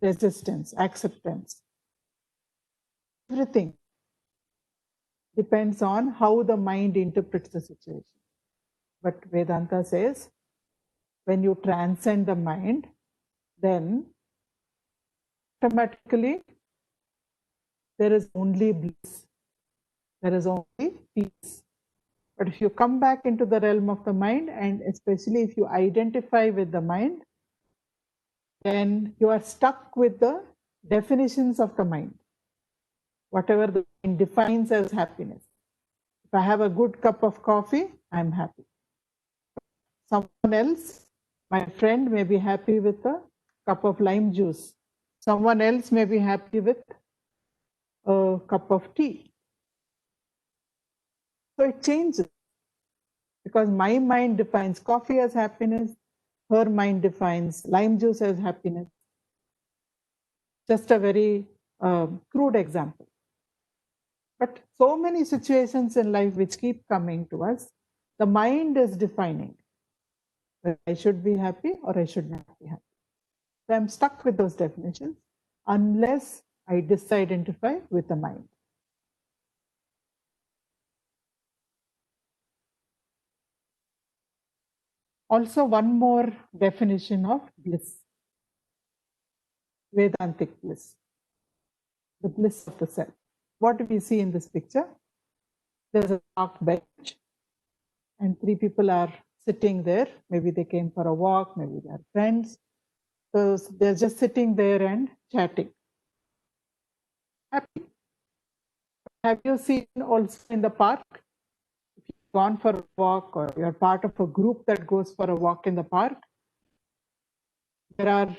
resistance, acceptance. Everything depends on how the mind interprets the situation. But Vedanta says, when you transcend the mind, then automatically there is only bliss, there is only peace. But if you come back into the realm of the mind, and especially if you identify with the mind, then you are stuck with the definitions of the mind, whatever the mind defines as happiness. If I have a good cup of coffee, I'm happy. Someone else, my friend, may be happy with a cup of lime juice. Someone else may be happy with a cup of tea. So it changes, because my mind defines coffee as happiness, her mind defines lime juice as happiness. Just a very crude example. But so many situations in life which keep coming to us, the mind is defining whether I should be happy or I should not be happy. So I'm stuck with those definitions unless I disidentify with the mind. Also, one more definition of bliss, Vedantic bliss, the bliss of the self. What do we see in this picture? There's a park bench and three people are sitting there. Maybe they came for a walk, maybe they're friends. So they're just sitting there and chatting. Happy. Have you seen also in the park? If you've gone for a walk or you're part of a group that goes for a walk in the park, there are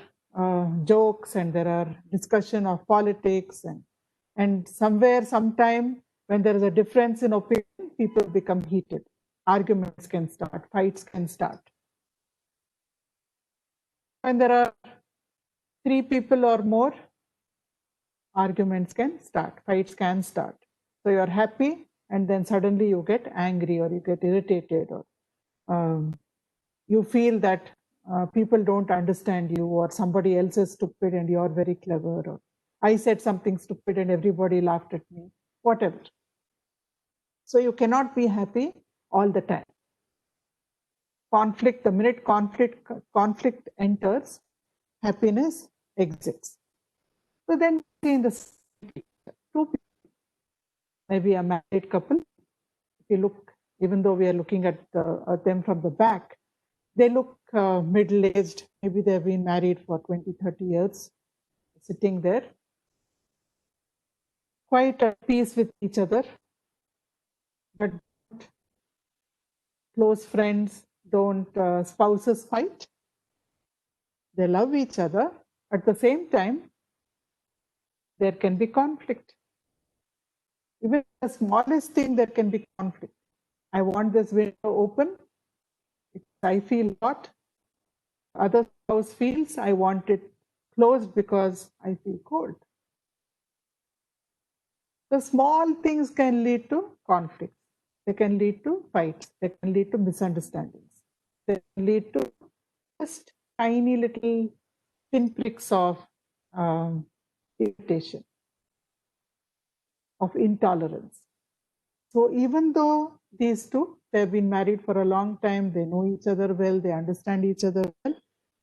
jokes and there are discussion of politics and somewhere, sometime, when there is a difference in opinion, people become heated. Arguments can start, fights can start. When there are three people or more, arguments can start, fights can start. So you're happy, and then suddenly you get angry or you get irritated, or you feel that people don't understand you, or somebody else is stupid and you're very clever, or I said something stupid and everybody laughed at me, whatever. So you cannot be happy all the time. Conflict, the minute conflict enters, happiness exits. So then in the two people, maybe a married couple, if you look, even though we are looking at them from the back, they look middle-aged. Maybe they've been married for 20, 30 years, sitting there, quite at peace with each other, but close friends, don't spouses fight. They love each other. At the same time, there can be conflict. Even the smallest thing, there can be conflict. I want this window open. I feel hot. Other spouse feels I want it closed because I feel cold. The small things can lead to conflicts. They can lead to fights. They can lead to misunderstandings. They can lead to just tiny little pinpricks of irritation, of intolerance. So even though these two, they've been married for a long time, they know each other well, they understand each other well,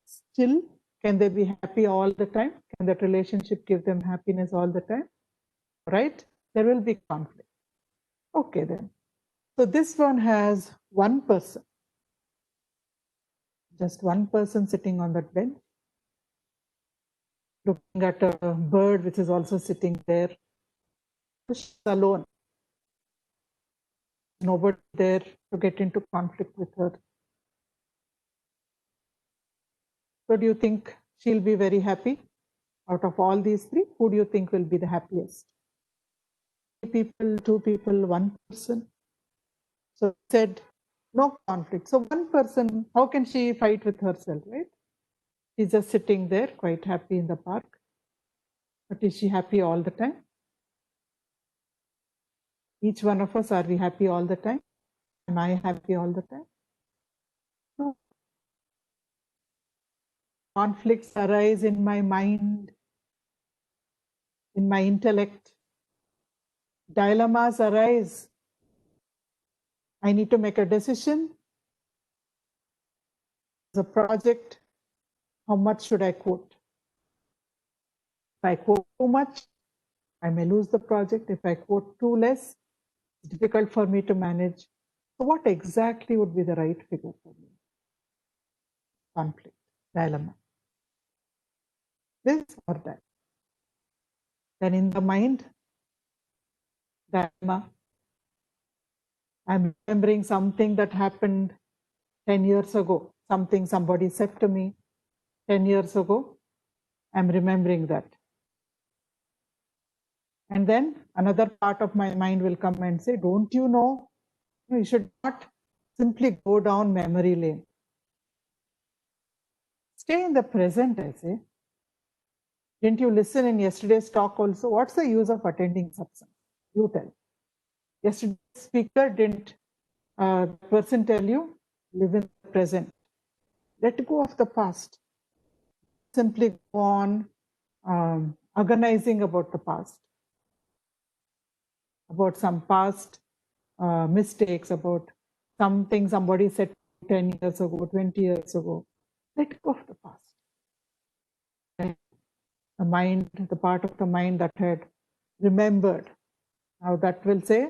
still, can they be happy all the time? Can that relationship give them happiness all the time? Right? There will be conflict. Okay then. So this one has one person, just one person sitting on that bench, looking at a bird which is also sitting there. She's alone. Nobody there to get into conflict with her. So do you think she'll be very happy? Out of all these three, who do you think will be the happiest? 3 people, 2 people, 1 person? So said, no conflict. So one person, how can she fight with herself, right? She's just sitting there, quite happy in the park. But is she happy all the time? Each one of us, are we happy all the time? Am I happy all the time? No. Conflicts arise in my mind, in my intellect. Dilemmas arise. I need to make a decision. The project, how much should I quote? If I quote too much, I may lose the project. If I quote too less, it's difficult for me to manage. So what exactly would be the right figure for me? Conflict, dilemma. This or that. Then in the mind, dilemma. I'm remembering something that happened 10 years ago. Something somebody said to me 10 years ago. I'm remembering that. And then another part of my mind will come and say, don't you know, you should not simply go down memory lane. Stay in the present, I say. Didn't you listen in yesterday's talk also? What's the use of attending satsang? You tell. Yesterday's speaker didn't person tell you, live in the present. Let go of the past. Simply go on agonizing about the past, about some past mistakes, about something somebody said 10 years ago, 20 years ago. Let go of the past. Right? The mind, the part of the mind that had remembered. Now that will say,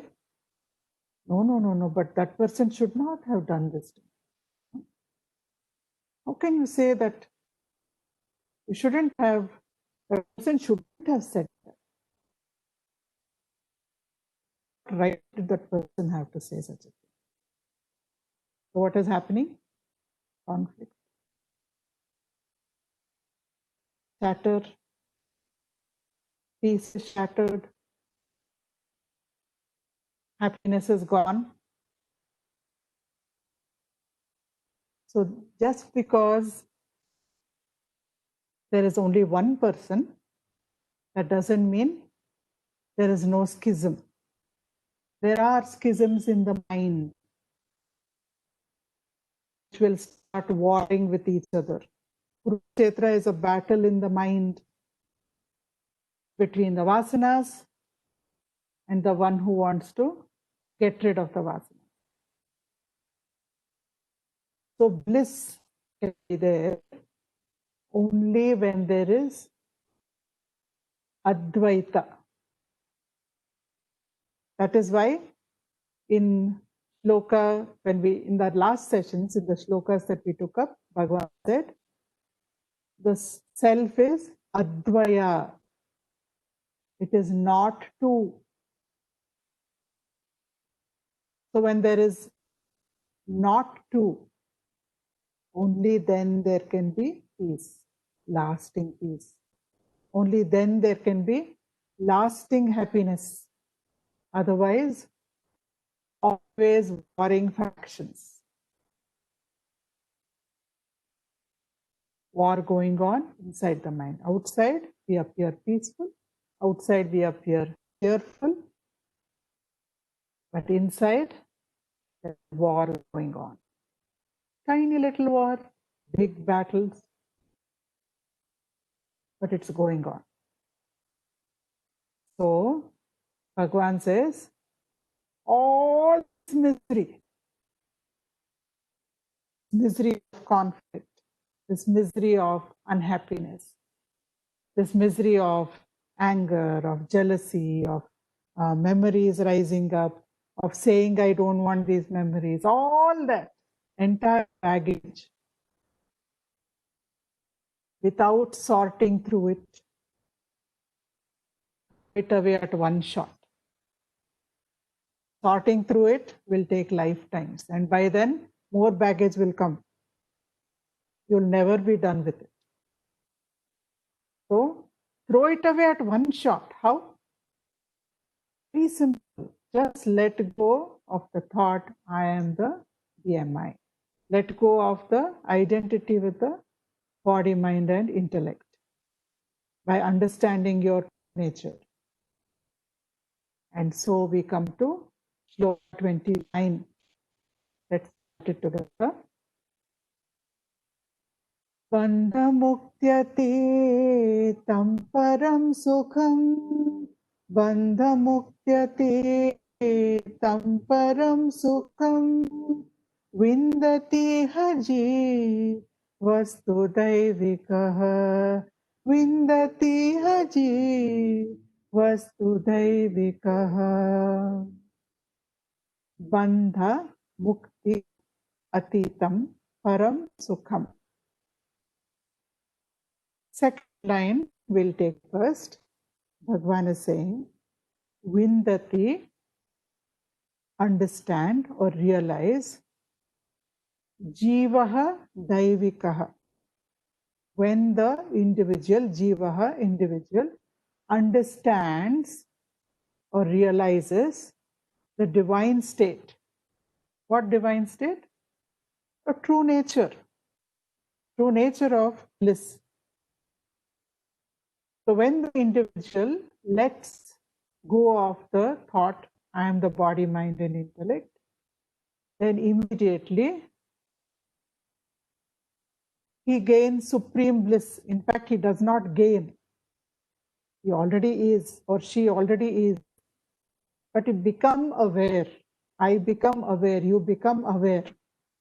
no, but that person should not have done this. How can you say that you shouldn't have, the person shouldn't have said that? What right did that person have to say such a thing? So what is happening? Conflict. Shatter. Peace is shattered. Happiness is gone. So just because there is only one person, that doesn't mean there is no schism. There are schisms in the mind which will start warring with each other. Kurukshetra is a battle in the mind between the vasanas and the one who wants to get rid of the vasanas. So bliss can be there only when there is Advaita. That is why in Shloka, in the last sessions, in the Shlokas that we took up, Bhagavan said, the self is Advaya. It is not two. So when there is not two, only then there can be peace, lasting peace. Only then there can be lasting happiness. Otherwise, always warring factions. War going on inside the mind. Outside, we appear peaceful. Outside, we appear cheerful. But inside, there's war going on. Tiny little war, big battles, but it's going on. So, Bhagavan says, all this misery of conflict, this misery of unhappiness, this misery of anger, of jealousy, of memories rising up, of saying I don't want these memories, all that entire baggage, without sorting through it, right away at one shot. Sorting through it will take lifetimes, and by then more baggage will come. You'll never be done with it. So throw it away at one shot. How? Very simple. Just let go of the thought, I am the BMI. Let go of the identity with the body, mind, and intellect by understanding your nature. And so we come to Shloka 29. Let's start it together. Bandhamuktyatetam param sukham. Bandhamuktyatetam param sukham. Vindati haji vastudaivikah. Vindati haji vastudaivikah. Bandha mukti atitam param sukham. Second line we'll take first. Bhagavan is saying, Vindati, understand or realize, Jivaha Daivikaha. When the individual, Jivaha, individual, understands or realizes the divine state. What divine state? A true nature of bliss. So when the individual lets go of the thought, I am the body, mind, and intellect, then immediately he gains supreme bliss. In fact, he does not gain. He already is, or she already is. But you become aware. I become aware. You become aware.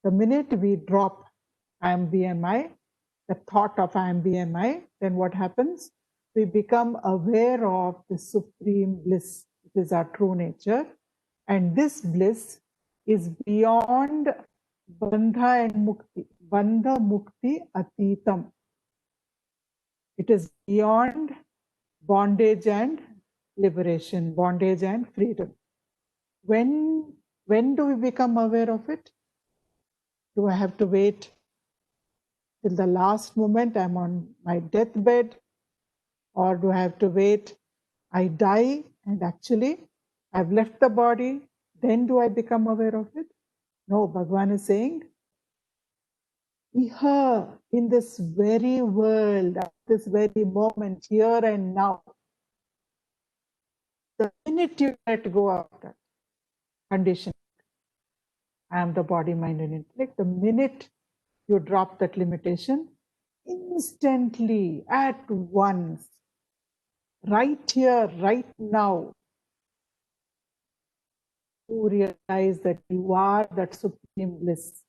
The minute we drop I am BMI, the thought of I am BMI, then what happens? We become aware of the supreme bliss. It is our true nature. And this bliss is beyond bandha and mukti. Bandha mukti atitam. It is beyond bondage and liberation, bondage and freedom. When do we become aware of it? Do I have to wait till the last moment I'm on my deathbed? Or do I have to wait? I die and actually I've left the body, then do I become aware of it? No, Bhagavan is saying, Iha, in this very world, at this very moment, here and now, the minute you let go of that, condition. I am the body, mind, and intellect. The minute you drop that limitation, instantly, at once, right here, right now, you realize that you are that supreme bliss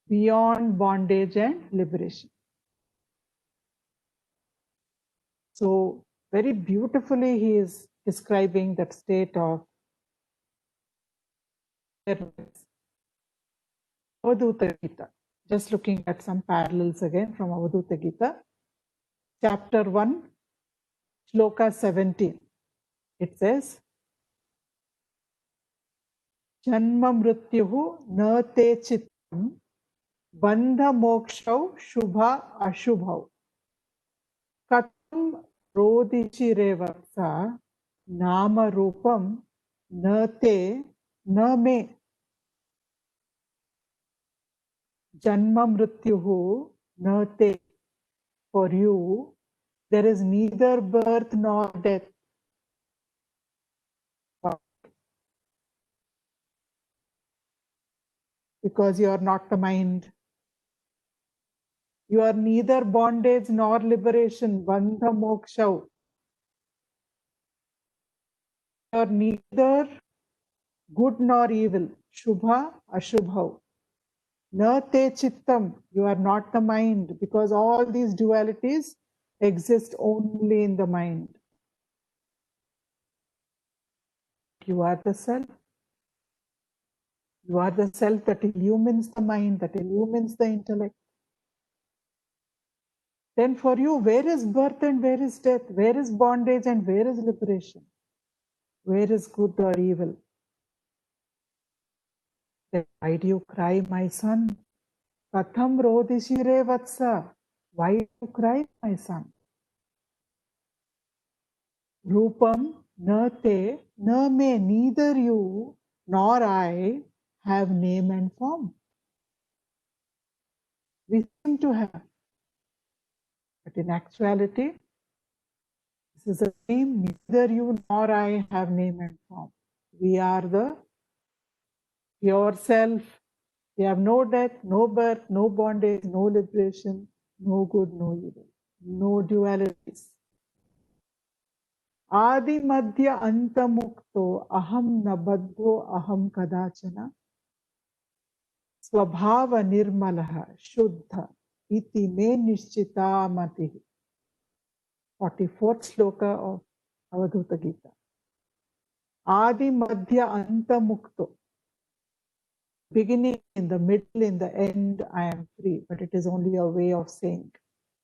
beyond bondage and liberation. So, very beautifully, he is describing that state of awareness. Avadhuta Gita. Just looking at some parallels again from Avadhuta Gita. Chapter 1, Shloka 17. It says, Janma mrityuhu na te chittam bandha mokshau shubha ashubhau katam rodishi vatsa nama rupam na te na me janma mrityuhu na te. For you, there is neither birth nor death. Because you are not the mind. You are neither bondage nor liberation, bandha moksha. You are neither good nor evil, shubha ashubha. Na te chittam, you are not the mind, because all these dualities exist only in the mind. You are the self. You are the self that illumines the mind, that illumines the intellect. Then for you, where is birth and where is death? Where is bondage and where is liberation? Where is good or evil? Then why do you cry, my son? Katham rodishire vatsa. Why do you cry, my son? Rupam na te na me, neither you nor I have name and form. We seem to have. But in actuality, this is a dream. Neither you nor I have name and form. We are the pure self. We have no death, no birth, no bondage, no liberation, no good, no evil, no dualities. Adi madhya anta mukto aham na baddho aham kadachana swabhava nirmalaha shuddha iti me nishchita mati. 44th sloka of Avadhuta Gita. Adi madhya anta mukto. Beginning, in the middle, in the end, I am free. But it is only a way of saying.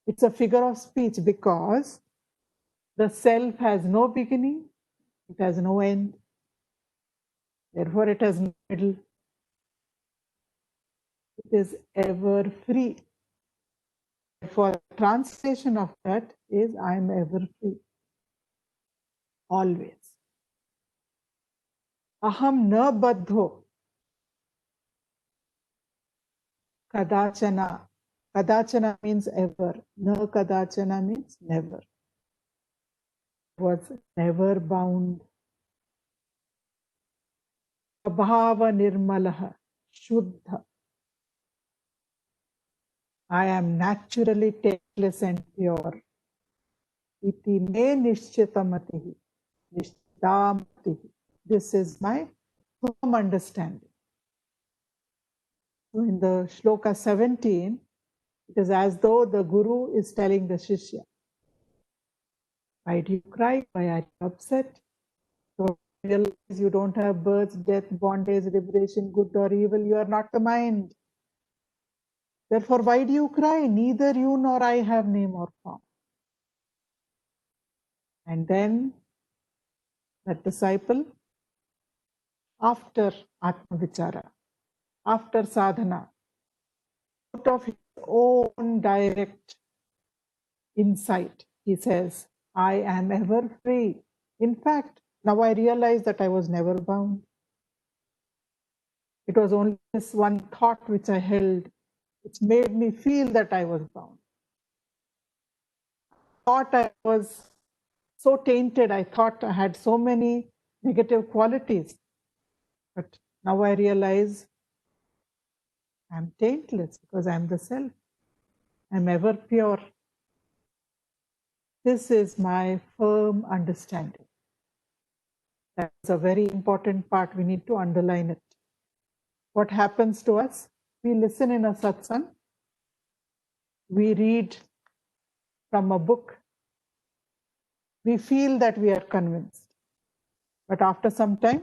It's a figure of speech because the self has no beginning, it has no end. Therefore, it has no middle. It is ever free. Therefore, the translation of that is I am ever free. Always. Aham na baddho. Kadachana. Kadachana means ever. Na kadachana means never. Was never bound. Abhava nirmalaha. Shuddha. I am naturally tasteless and pure. Iti me nishchitamatihi. Nishchitamatihi. This is my firm understanding. So in the Shloka 17, it is as though the Guru is telling the Shishya, why do you cry? Why are you upset? So realize you don't have birth, death, bondage, liberation, good or evil. You are not the mind. Therefore, why do you cry? Neither you nor I have name or form. And then that disciple, after Atma Vichara, after sadhana, out of his own direct insight, he says, I am ever free. In fact, now I realize that I was never bound. It was only this one thought which I held, which made me feel that I was bound. I thought I was so tainted. I thought I had so many negative qualities. But now I realize I'm taintless because I'm the self. I'm ever pure. This is my firm understanding. That's a very important part. We need to underline it. What happens to us? We listen in a satsang. We read from a book. We feel that we are convinced. But after some time,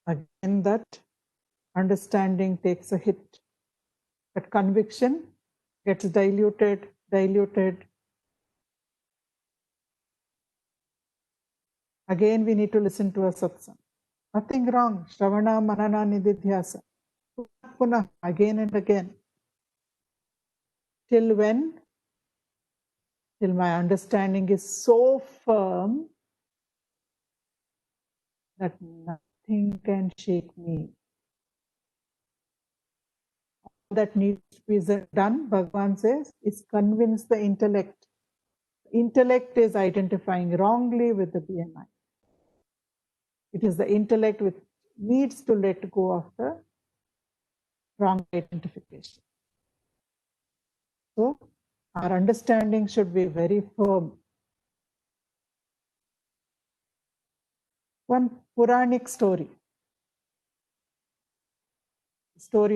again that understanding takes a hit. That conviction gets diluted. Again, we need to listen to a satsang. Nothing wrong. Shravana, Manana, Nididhyasa. Punah, again and again. Till when? Till my understanding is so firm that nothing can shake me. All that needs to be done, Bhagavan says, is convince the intellect. Intellect is identifying wrongly with the BMI. It is the intellect which needs to let go of the wrong identification. So, our understanding should be very firm. One Puranic story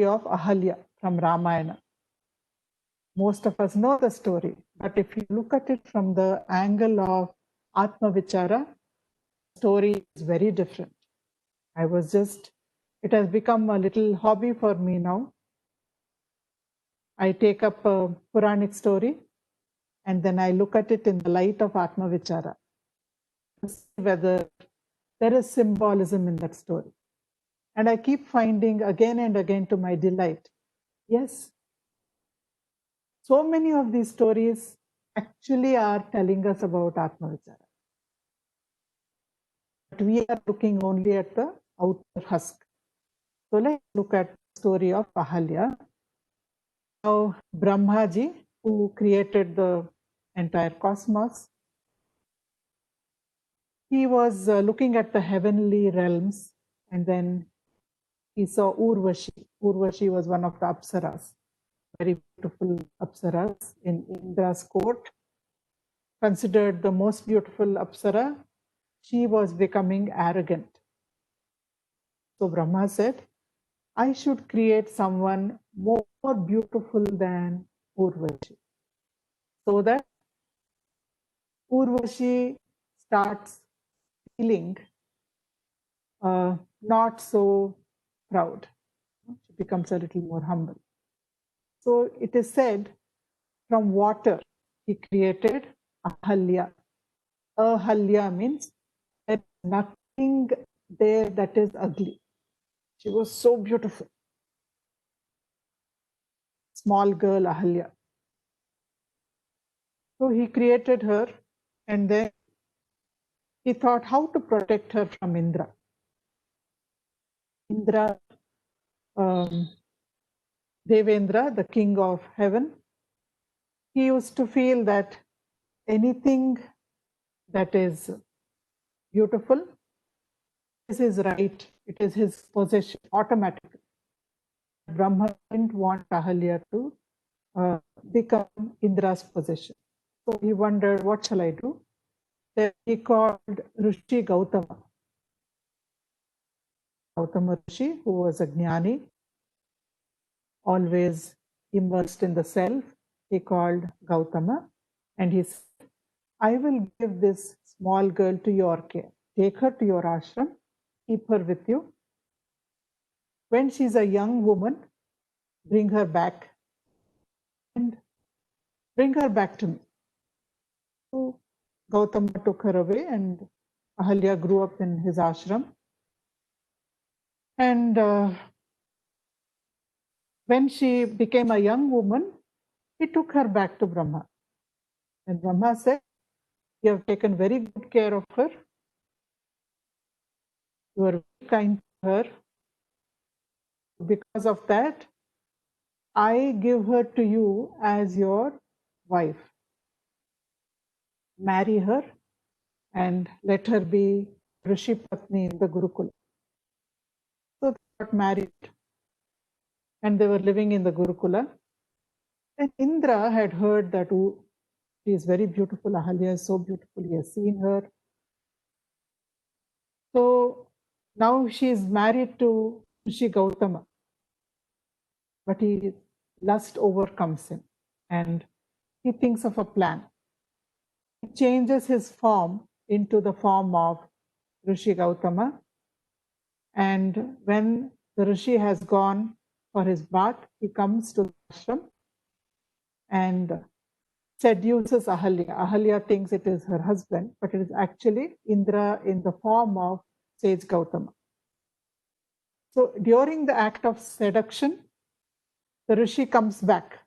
of Ahalya from Ramayana. Most of us know the story, but if you look at it from the angle of Atma Vichara, the story is very different. It has become a little hobby for me now. I take up a Puranic story and then I look at it in the light of Atma Vichara, to see whether there is symbolism in that story. And I keep finding again and again to my delight, yes, so many of these stories actually are telling us about Atma Vichara. But we are looking only at the outer husk. So let's look at the story of Ahalya. Now, Brahmaji, who created the entire cosmos, he was looking at the heavenly realms, and then he saw Urvashi. Urvashi was one of the Apsaras, very beautiful Apsaras in Indra's court, considered the most beautiful Apsara. She was becoming arrogant. So Brahma said, I should create someone more beautiful than Urvashi, so that Urvashi starts feeling not so proud. She becomes a little more humble. So it is said, from water he created Ahalya. Ahalya means there is nothing there that is ugly. She was so beautiful. Small girl Ahalya. So he created her, and then he thought how to protect her from Indra. Indra, Devendra, the king of heaven, he used to feel that anything that is beautiful is his right, it is his possession automatically. Brahma didn't want Ahalya to become Indra's possession. So he wondered, what shall I do? Then he called Rishi Gautama. Gautama Rishi, who was a jnani, always immersed in the self, he called Gautama and he said, I will give this small girl to your care. Take her to your ashram, keep her with you. When she's a young woman, bring her back and bring her back to me. So Gautama took her away and Ahalya grew up in his ashram. And when she became a young woman, he took her back to Brahma. And Brahma said, you have taken very good care of her. You are very kind to her. Because of that, I give her to you as your wife. Marry her and let her be Rishi Patni in the Gurukula. So they got married and they were living in the Gurukula. And Indra had heard that she is very beautiful, Ahalya is so beautiful, he has seen her. So now she is married to Rishi Gautama. But lust overcomes him and he thinks of a plan. He changes his form into the form of Rishi Gautama. And when the Rishi has gone for his bath, he comes to the ashram and seduces Ahalya. Ahalya thinks it is her husband, but it is actually Indra in the form of sage Gautama. So during the act of seduction, the Rishi comes back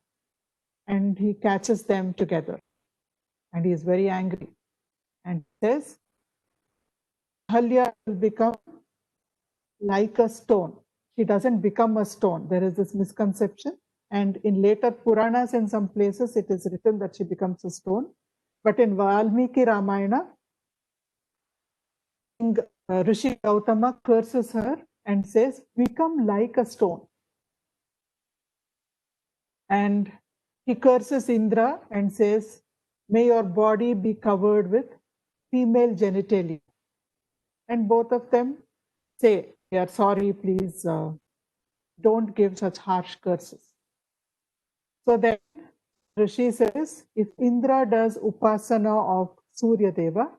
and he catches them together. And he is very angry and says, Ahalya will become like a stone. She doesn't become a stone. There is this misconception. And in later Puranas, in some places, it is written that she becomes a stone. But in Valmiki Ramayana, Rishi Gautama curses her and says, become like a stone. And he curses Indra and says, may your body be covered with female genitalia. And both of them say, we are sorry, please don't give such harsh curses. So then Rishi says, if Indra does upasana of Surya Deva,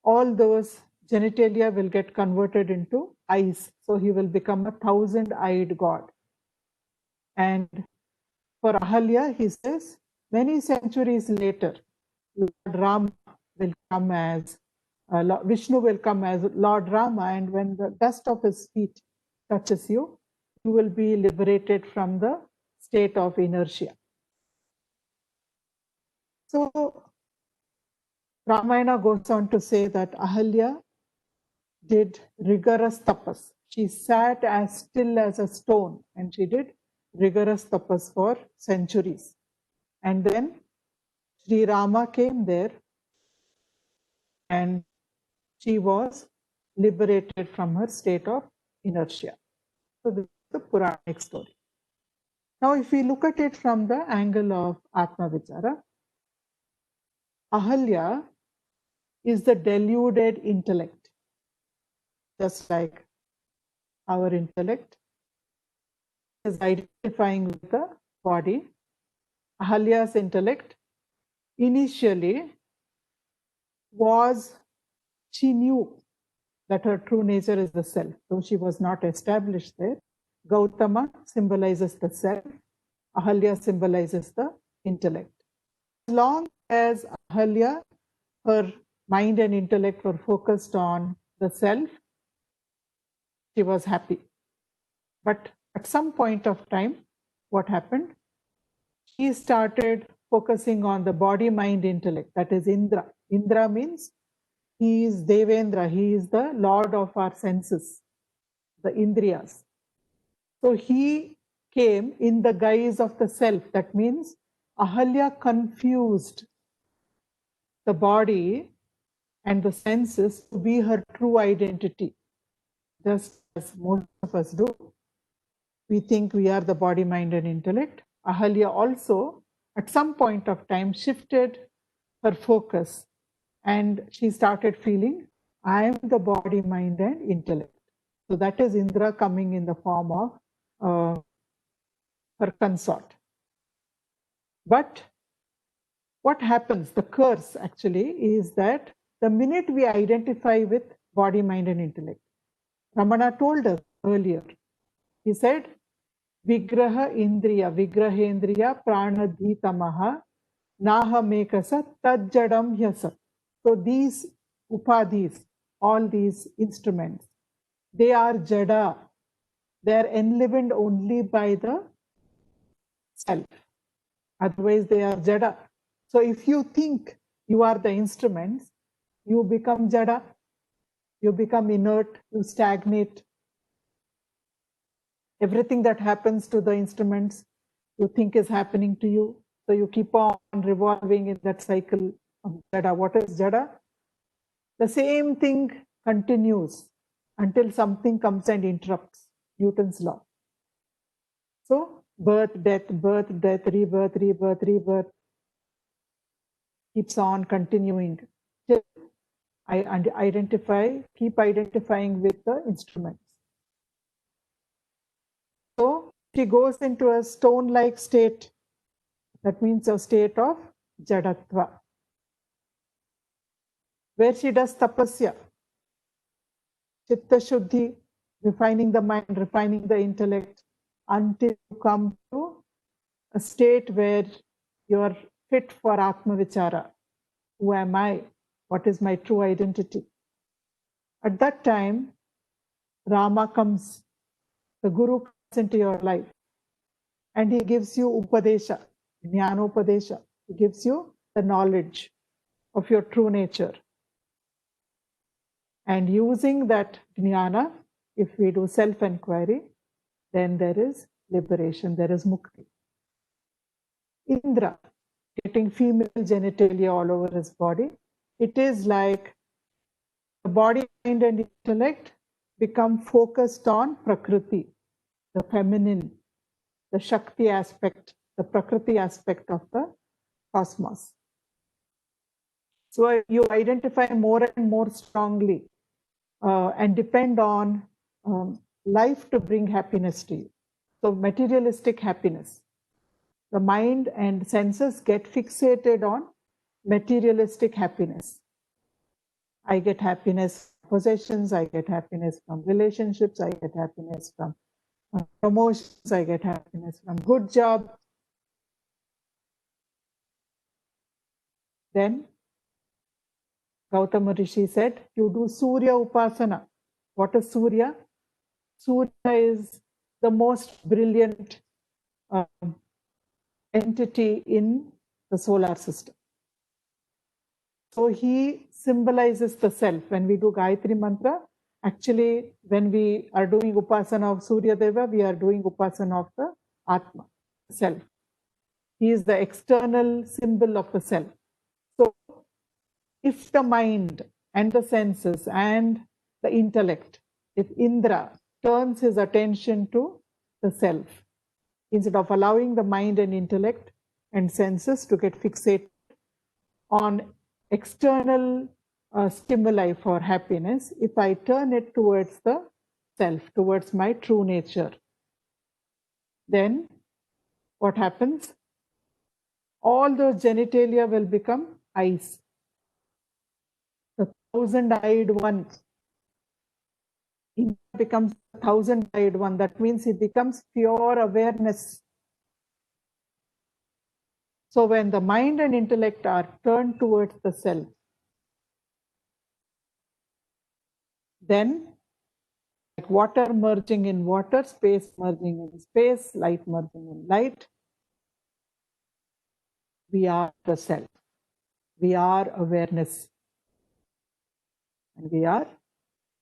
all those genitalia will get converted into eyes. So he will become a 1,000-eyed god. And for Ahalya, he says, many centuries later, Lord Rama will come as, Vishnu will come as Lord Rama, and when the dust of his feet touches you, you will be liberated from the state of inertia. So Ramayana goes on to say that Ahalya did rigorous tapas. She sat as still as a stone and she did rigorous tapas for centuries. And then Sri Rama came there and she was liberated from her state of inertia. So this is the Puranic story. Now if we look at it from the angle of Atma Vichara, Ahalya is the deluded intellect, just like our intellect is identifying with the body. Ahalya's intellect initially she knew that her true nature is the self, though she was not established there. Gautama symbolizes the self, Ahalya symbolizes the intellect. As long as Ahalya, her mind and intellect were focused on the self, she was happy. But at some point of time, what happened? She started focusing on the body, mind, intellect. That is Indra. Indra means he is Devendra. He is the lord of our senses, the Indriyas. So he came in the guise of the self. That means Ahalya confused the body and the senses to be her true identity, just as most of us do. We think we are the body, mind, and intellect. Ahalya also, at some point of time, shifted her focus and she started feeling, I am the body, mind, and intellect. So that is Indra coming in the form of her consort. But what happens, the curse actually, is that the minute we identify with body, mind, and intellect, Ramana told us earlier, he said, Vigraha Indriya, Vigrahendriya, Pranadhitamaha, Nahamekasa, Tajjadam Hyasa. So these upadhis, all these instruments, they are jada. They are enlivened only by the self. Otherwise, they are jada. So if you think you are the instruments, you become jada. You become inert, you stagnate. Everything that happens to the instruments, you think is happening to you. So you keep on revolving in that cycle of jada. What is jada? The same thing continues until something comes and interrupts Newton's law. So birth, death, rebirth, rebirth, rebirth keeps on continuing till I keep identifying with the instruments. So she goes into a stone-like state. That means a state of jadatva, where she does tapasya, chitta shuddhi, refining the mind, refining the intellect, until you come to a state where you are fit for Atma Vichara. Who am I? What is my true identity? At that time, Rama comes, the Guru comes into your life, and he gives you Upadesha, Jnanopadesha. He gives you the knowledge of your true nature. And using that jnana, if we do self-enquiry, then there is liberation, there is mukti. Indra, getting female genitalia all over his body, it is like the body, mind, and intellect become focused on Prakriti, the feminine, the Shakti aspect, the Prakriti aspect of the cosmos. So you identify more and more strongly and depend on life to bring happiness to you. So materialistic happiness. The mind and senses get fixated on materialistic happiness. I get happiness from possessions, I get happiness from relationships, I get happiness from promotions, I get happiness from good job. Then Gautama Rishi said, you do Surya Upasana. What is Surya? Surya is the most brilliant entity in the solar system. So he symbolizes the self. When we do Gayatri Mantra, actually, when we are doing Upasana of Surya Deva, we are doing Upasana of the Atma, self. He is the external symbol of the self. So if the mind and the senses and the intellect, if Indra turns his attention to the self, instead of allowing the mind and intellect and senses to get fixated on external stimuli for happiness, if I turn it towards the self, towards my true nature, then what happens? All those genitalia will become eyes. The thousand-eyed one becomes the thousand-eyed one. That means it becomes pure awareness. So when the mind and intellect are turned towards the self, then like water merging in water, space merging in space, light merging in light, we are the self. We are awareness. And we are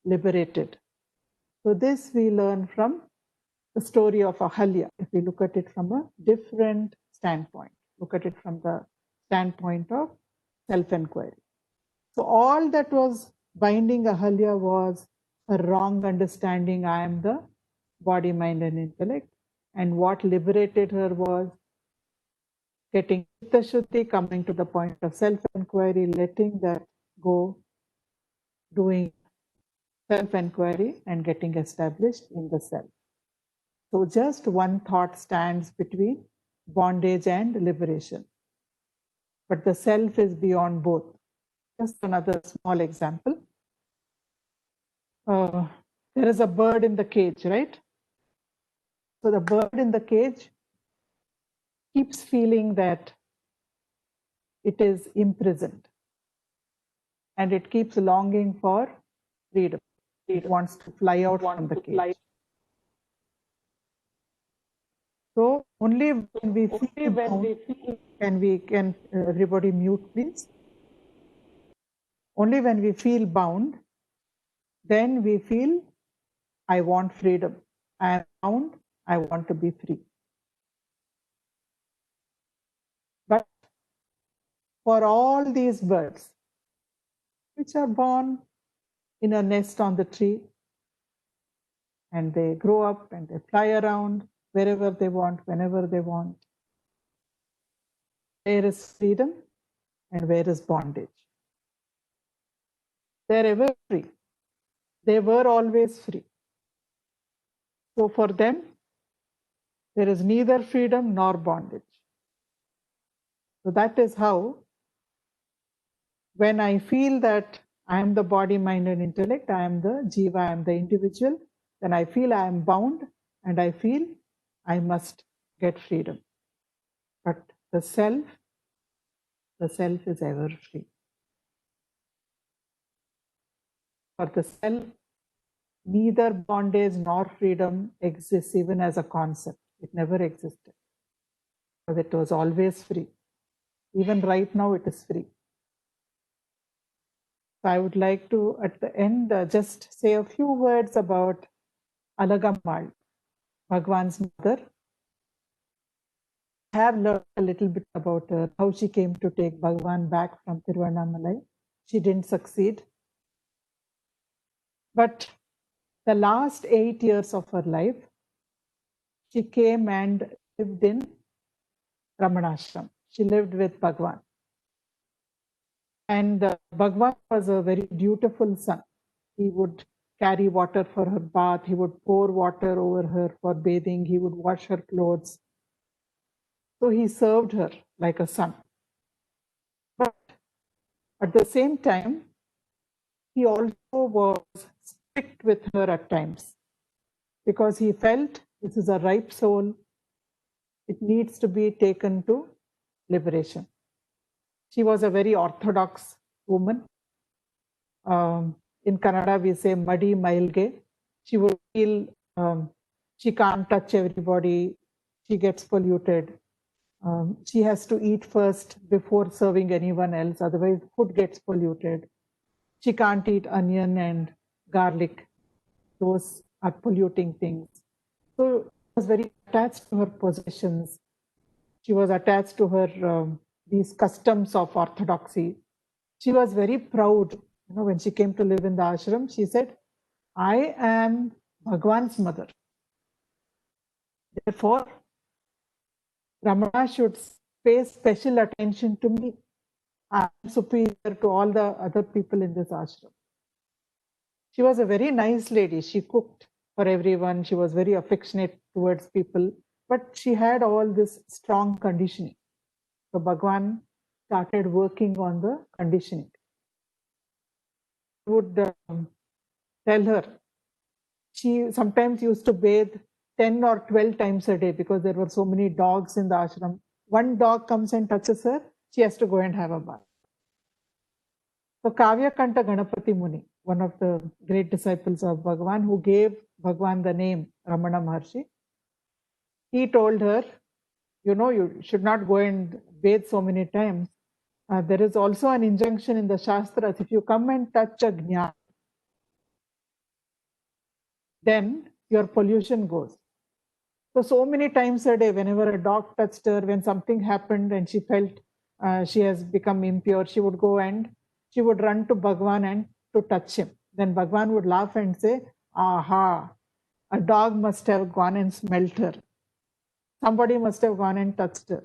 liberated. So this we learn from the story of Ahalya, if we look at it from a different standpoint, look at it from the standpoint of self-enquiry. So all that was binding Ahalya was a wrong understanding, I am the body, mind, and intellect. And what liberated her was getting Chitta Shuddhi, coming to the point of self-enquiry, letting that go, doing self-enquiry and getting established in the self. So just one thought stands between bondage and liberation. But the self is beyond both. Just another small example. There is a bird in the cage, right? So the bird in the cage keeps feeling that it is imprisoned. And it keeps longing for freedom. It wants to fly out from the cage. So only when we feel bound, can everybody mute, please? Only when we feel bound, then we feel, I want freedom. I am bound, I want to be free. But for all these birds, which are born in a nest on the tree, and they grow up and they fly around wherever they want, whenever they want. Where is freedom and where is bondage? They're ever free. They were always free. So for them, there is neither freedom nor bondage. So that is how, when I feel that I am the body, mind, and intellect, I am the jiva, I am the individual, then I feel I am bound and I feel I must get freedom. But the self is ever free. For the self, neither bondage nor freedom exists even as a concept. It never existed. But it was always free. Even right now, it is free. So I would like to, at the end, just say a few words about Alagammal, Bhagwan's mother. I have learned a little bit about her, how she came to take Bhagwan back from Tiruvannamalai. She didn't succeed. But the last 8 years of her life, she came and lived in Ramanashram. She lived with Bhagwan. And Bhagwan was a very dutiful son. He would carry water for her bath. He would pour water over her for bathing. He would wash her clothes. So he served her like a son. But at the same time, he also was strict with her at times because he felt this is a ripe soul. It needs to be taken to liberation. She was a very orthodox woman. In Kannada, we say madi mailge. She would feel she can't touch everybody. She gets polluted. She has to eat first before serving anyone else. Otherwise, food gets polluted. She can't eat onion and garlic. Those are polluting things. So she was very attached to her possessions. She was attached to her these customs of orthodoxy. She was very proud. When she came to live in the ashram, she said, I am Bhagwan's mother. Therefore, Ramana should pay special attention to me. I am superior to all the other people in this ashram. She was a very nice lady. She cooked for everyone. She was very affectionate towards people. But she had all this strong conditioning. So Bhagwan started working on the conditioning. He would tell her, she sometimes used to bathe 10 or 12 times a day because there were so many dogs in the ashram. One dog comes and touches her, she has to go and have a bath. So Kavyakanta Ganapati Muni, one of the great disciples of Bhagavan, who gave Bhagavan the name Ramana Maharshi, he told her, you should not go and bathe so many times. There is also an injunction in the Shastras, if you come and touch a jnana, then your pollution goes. So many times a day, whenever a dog touched her, when something happened and she felt she has become impure, she would go and she would run to Bhagwan and to touch him. Then Bhagwan would laugh and say, aha, a dog must have gone and smelt her. Somebody must have gone and touched her.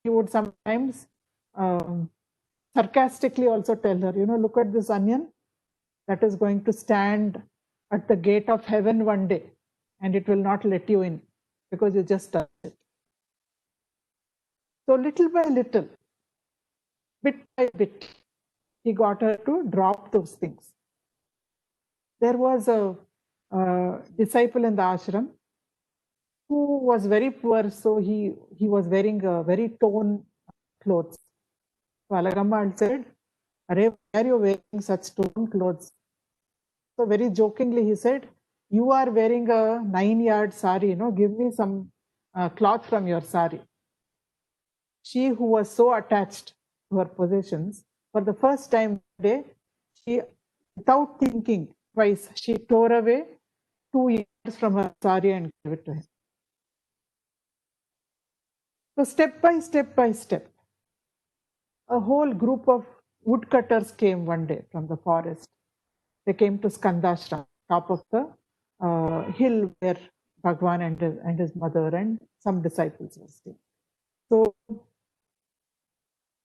He would sometimes sarcastically also tell her, look at this onion that is going to stand at the gate of heaven one day and it will not let you in because you just touched it. So little by little, bit by bit, he got her to drop those things. There was a disciple in the ashram who was very poor, so he was wearing very torn clothes. So Alagammal said, "Arey, why are you wearing such torn clothes?" So very jokingly he said, "You are wearing a 9-yard sari, give me some cloth from your sari." She, who was so attached to her possessions, for the first time today, she, without thinking twice, she tore away 2 yards from her sari and gave it to him. So step by step, a whole group of woodcutters came one day from the forest. they came to Skandashram, top of the hill where Bhagwan and his mother and some disciples were staying. So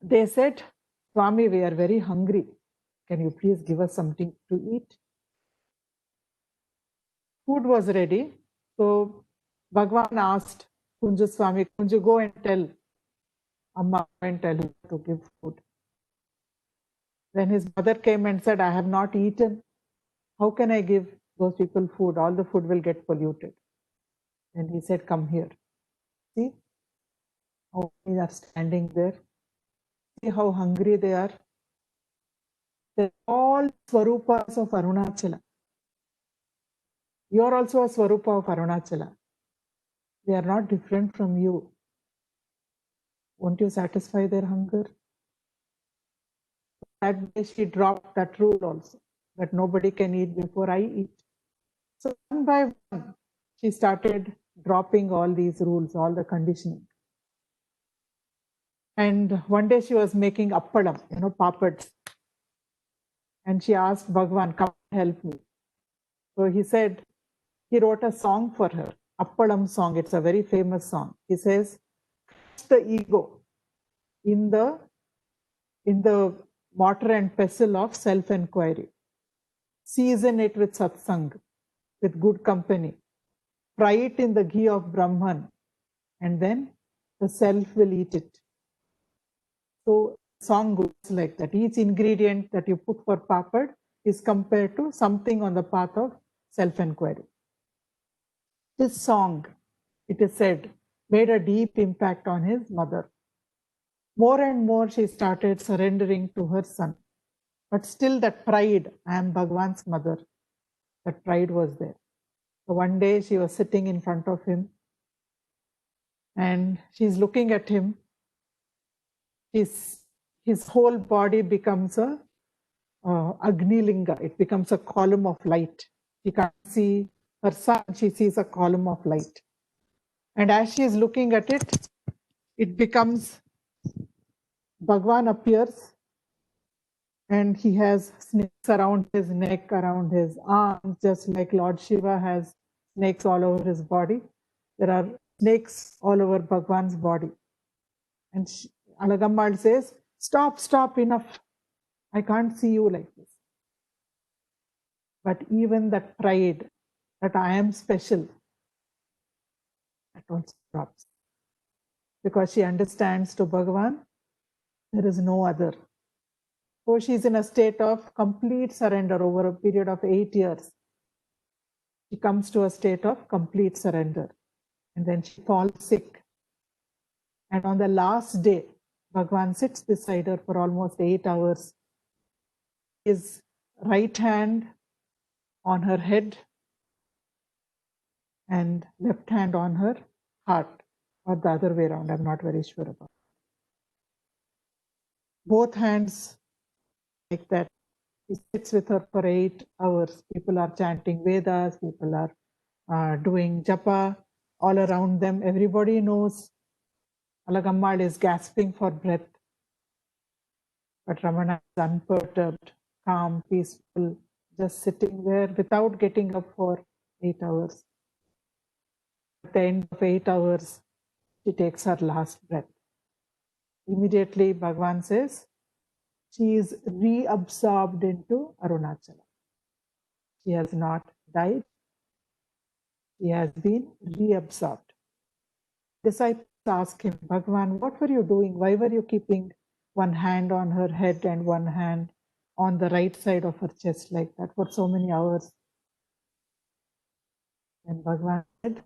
they said, Swami, we are very hungry. Can you please give us something to eat? Food was ready. So Bhagwan asked Kunju Swami, Kunju, go and tell Amma and tell her to give food. Then his mother came and said, I have not eaten. How can I give those people food? All the food will get polluted. Then he said, come here. See how they are standing there. See how hungry they are. They're all Swarupas of Arunachala. You are also a Swarupa of Arunachala. They are not different from you. Won't you satisfy their hunger? That day she dropped that rule also, that nobody can eat before I eat. So one by one, she started dropping all these rules, all the conditioning. And one day she was making appalam, papads. And she asked Bhagwan, come help me. So he said, he wrote a song for her, appalam song. It's a very famous song. He says, the ego in the mortar and pestle of self-enquiry. Season it with satsang, with good company. Fry it in the ghee of Brahman, and then the self will eat it. So song goes like that. Each ingredient that you put for papad is compared to something on the path of self-enquiry. This song, it is said, made a deep impact on his mother. More and more she started surrendering to her son. But still that pride, I am Bhagwan's mother, that pride was there. So one day she was sitting in front of him and she's looking at him. His whole body becomes a Agnilinga. It becomes a column of light. She can't see her son, she sees a column of light. And as she is looking at it, it becomes, Bhagwan appears and he has snakes around his neck, around his arms, just like Lord Shiva has snakes all over his body. There are snakes all over Bhagwan's body. And Alagammal says, stop, enough. I can't see you like this. But even that pride, that I am special, that also drops. Because she understands to Bhagavan, there is no other. So she's in a state of complete surrender over a period of 8 years. She comes to a state of complete surrender. And then she falls sick. And on the last day, Bhagavan sits beside her for almost 8 hours. His right hand on her head and left hand on her heart, or the other way around, I'm not very sure about. Both hands like that. He sits with her for 8 hours. People are chanting Vedas, people are doing japa all around them. Everybody knows Alagammal is gasping for breath. But Ramana is unperturbed, calm, peaceful, just sitting there without getting up for 8 hours. At the end of 8 hours, she takes her last breath. Immediately, Bhagavan says, she is reabsorbed into Arunachala. She has not died. She has been reabsorbed. Disciples ask him, Bhagavan, what were you doing? Why were you keeping one hand on her head and one hand on the right side of her chest like that for so many hours? And Bhagavan said,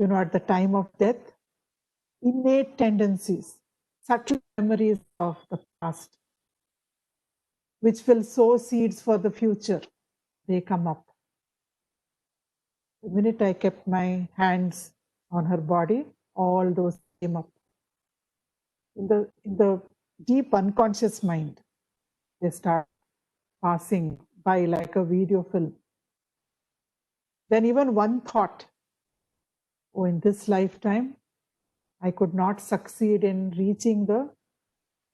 at the time of death, innate tendencies, subtle memories of the past, which will sow seeds for the future, they come up. The minute I kept my hands on her body, all those came up. In the deep unconscious mind, they start passing by like a video film. Then even one thought, in this lifetime, I could not succeed in reaching the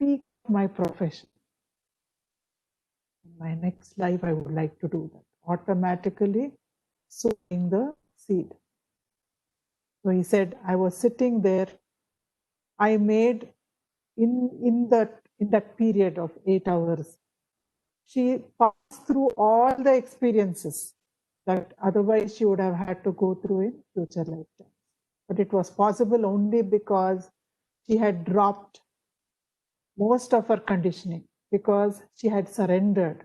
peak of my profession. my next life I would like to do that. Automatically sowing the seed. So he said, I was sitting there, I made in that period of 8 hours, she passed through all the experiences that otherwise she would have had to go through in future lifetimes. But it was possible only because she had dropped most of her conditioning, because she had surrendered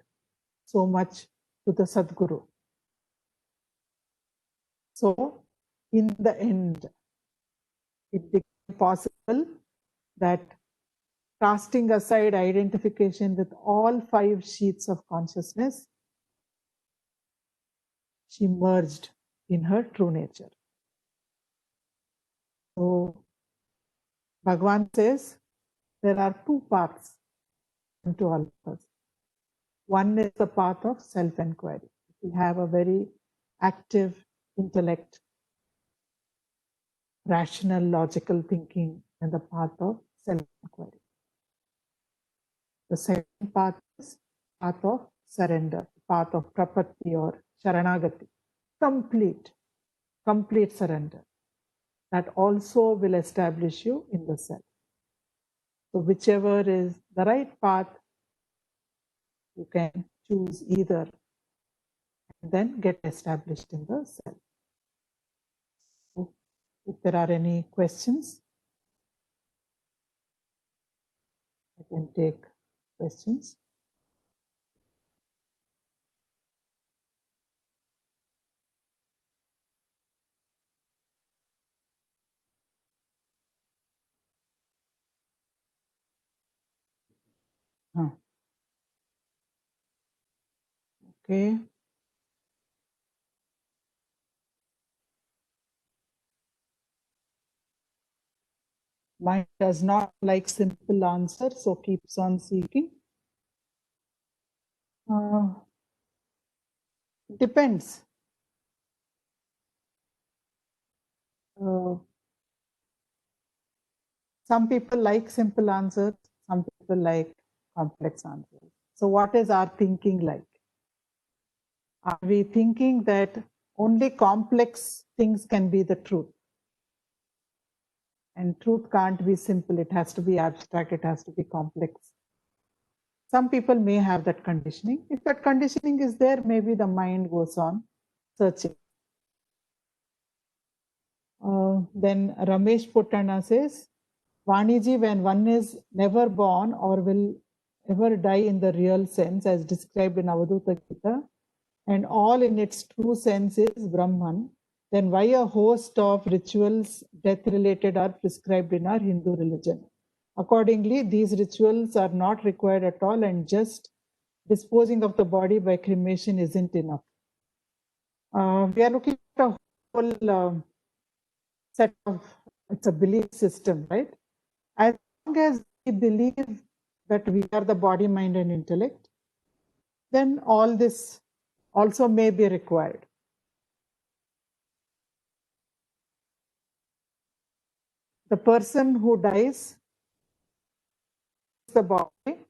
so much to the Sadguru. So, in the end, it became possible that, casting aside identification with all 5 sheets of consciousness, she merged in her true nature. So, Bhagavan says there are 2 paths into all of us. One is the path of self-enquiry. We have a very active intellect, rational, logical thinking, and the path of self-enquiry. The second path is path of surrender, path of prapatti or sharanagati, complete surrender. That also will establish you in the self. So whichever is the right path, you can choose either and then get established in the self. So if there are any questions, I can take questions. Okay. Mind does not like simple answers, so keeps on seeking. Depends. Some people like simple answers, some people like complex answers. So what is our thinking like? Are we thinking that only complex things can be the truth? And truth can't be simple, it has to be abstract, it has to be complex. Some people may have that conditioning. If that conditioning is there, maybe the mind goes on searching. Then Ramesh Puttana says, Vaniji, when one is never born or will ever die in the real sense, as described in Avadhuta Gita, and all in its true sense is Brahman, then why a host of rituals, death-related, are prescribed in our Hindu religion? Accordingly, these rituals are not required at all, and just disposing of the body by cremation isn't enough. We are looking at a whole set of, it's a belief system, right? As long as we believe that we are the body, mind, and intellect, then all this also may be required. The person who dies, the body,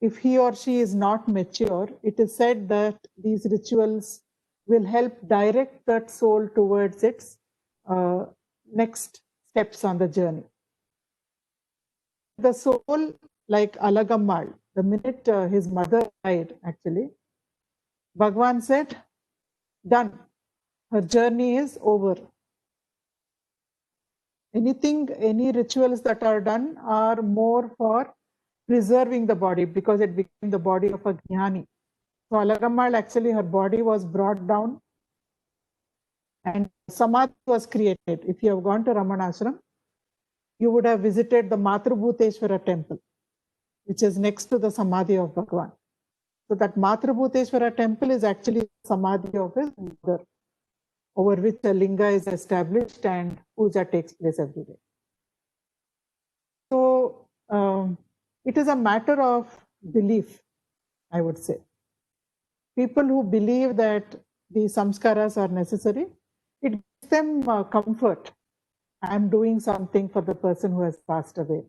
if he or she is not mature, it is said that these rituals will help direct that soul towards its next steps on the journey. The soul, like Alagammal, the minute his mother died, actually, Bhagavan said, done. Her journey is over. Any rituals that are done are more for preserving the body, because it became the body of a jnani. So Alagammal, actually, her body was brought down and samadhi was created. If you have gone to Ramanashram, you would have visited the Matrabhuteshwara temple, which is next to the samadhi of Bhagavan. So that Matrabhuteshwara temple is actually samadhi of his mother, over which a linga is established and puja takes place every day. So it is a matter of belief, I would say. People who believe that the samskaras are necessary, it gives them comfort. I am doing something for the person who has passed away.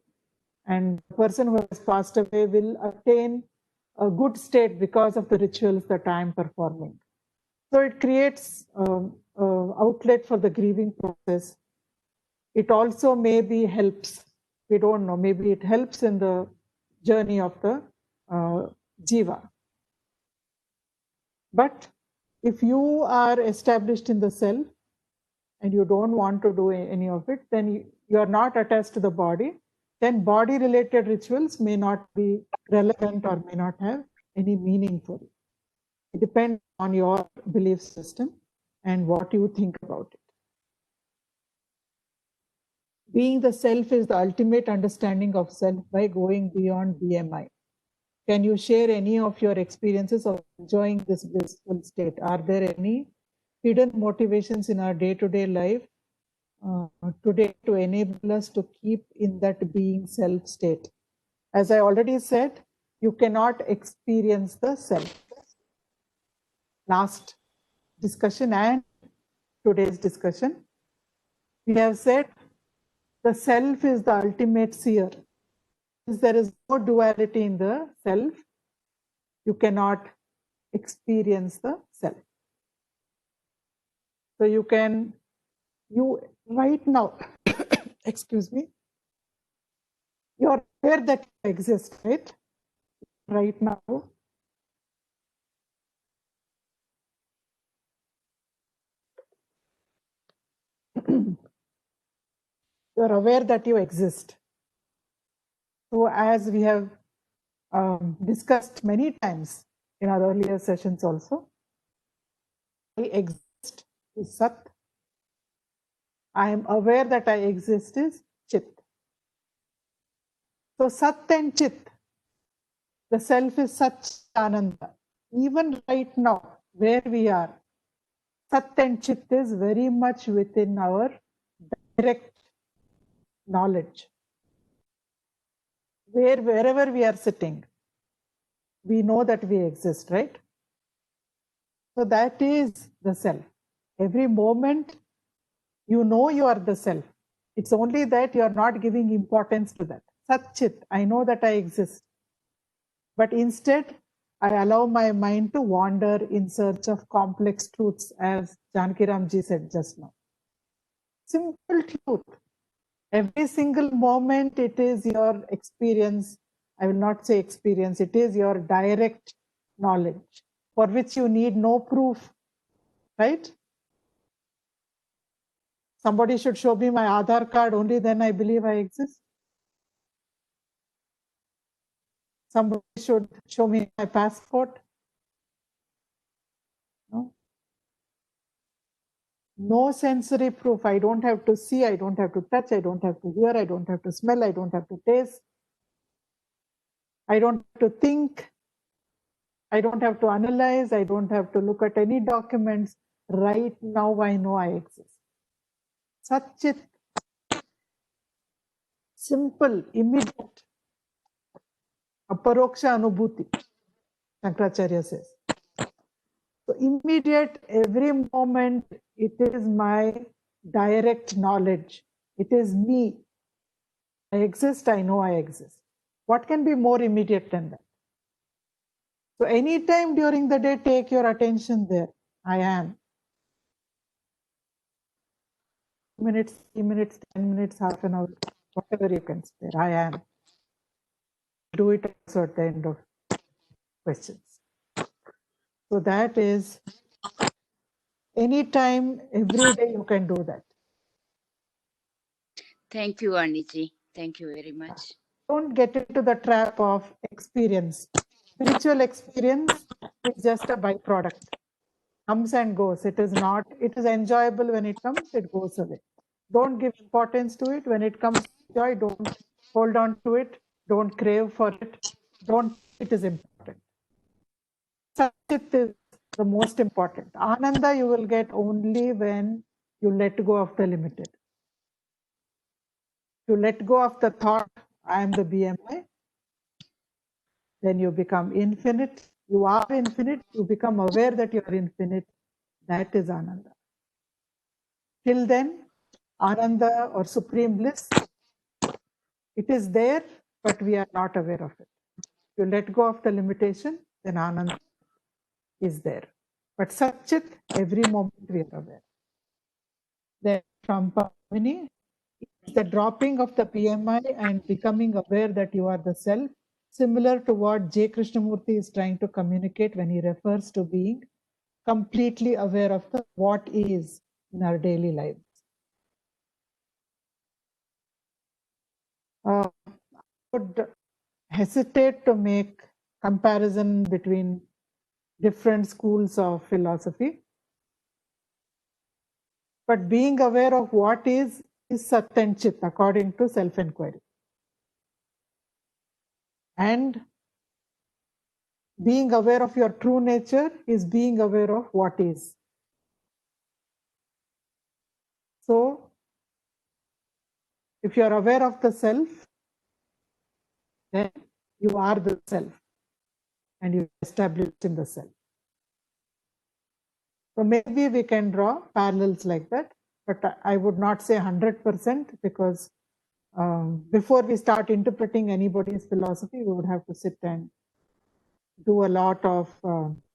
And the person who has passed away will attain a good state because of the rituals that I am performing. So it creates outlet for the grieving process. It also maybe helps, we don't know, maybe it helps in the journey of the jiva. But if you are established in the self and you don't want to do any of it, then you are not attached to the body, then body related rituals may not be relevant or may not have any meaning for you. It depends on your belief system and what you think about it. Being the self is the ultimate understanding of self by going beyond BMI. Can you share any of your experiences of enjoying this blissful state? Are there any hidden motivations in our day-to-day life today to enable us to keep in that being self state? As I already said, you cannot experience the self. Last discussion and today's discussion, we have said the self is the ultimate seer. Since there is no duality in the self, you cannot experience the self. So you right now, excuse me, you are aware that you exist, right? Right now. You are aware that you exist. So as we have discussed many times in our earlier sessions also, I exist is Sat. I am aware that I exist is Chit. So Sat and Chit, the self is Sat Ananda. Even right now, where we are, Sat and Chit is very much within our direct knowledge. Wherever we are sitting, we know that we exist, right? So that is the self. Every moment, you know you are the self. It's only that you are not giving importance to that. Sat Chit, I know that I exist. But instead, I allow my mind to wander in search of complex truths, as Jankiramji said just now. Simple truth. Every single moment, it is your experience. I will not say experience, it is your direct knowledge for which you need no proof, right? Somebody should show me my Aadhaar card, only then I believe I exist. Somebody should show me my passport. No sensory proof. I don't have to see, I don't have to touch, I don't have to hear, I don't have to smell, I don't have to taste. I don't have to think. I don't have to analyze. I don't have to look at any documents. Right now, I know I exist. Satchit. Simple, immediate. Aparoksha anubhuti, Shankaracharya says. So immediate, every moment, it is my direct knowledge. It is me. I exist, I know I exist. What can be more immediate than that? So anytime during the day, take your attention there. I am. 2 minutes, 3 minutes, 10 minutes, half an hour, whatever you can spare. I am. Do it also at the end of questions. So that is anytime, every day you can do that. Thank you, Aniji. Thank you very much. Don't get into the trap of experience. Spiritual experience is just a byproduct. Comes and goes. It is not, it is enjoyable when it comes, it goes away. Don't give importance to it. When it comes to joy, don't hold on to it. Don't crave for it. Don't, it is important. Satchit is the most important. Ananda you will get only when you let go of the limited. You let go of the thought, I am the BMI, then you become infinite. You are infinite. You become aware that you are infinite. That is Ananda. Till then, Ananda or supreme bliss, it is there, but we are not aware of it. You let go of the limitation, then Ananda is there. But Satchit, every moment we are aware. Then from Pavini, it's the dropping of the PMI and becoming aware that you are the self, similar to what J. Krishnamurti is trying to communicate when he refers to being completely aware of the what is in our daily lives. I would hesitate to make comparison between different schools of philosophy, but being aware of what is Sat and Chit according to self-enquiry. And being aware of your true nature is being aware of what is. So, if you are aware of the self, then you are the self and you are established in the self. So maybe we can draw parallels like that, but I would not say 100% because before we start interpreting anybody's philosophy, we would have to sit and do a lot of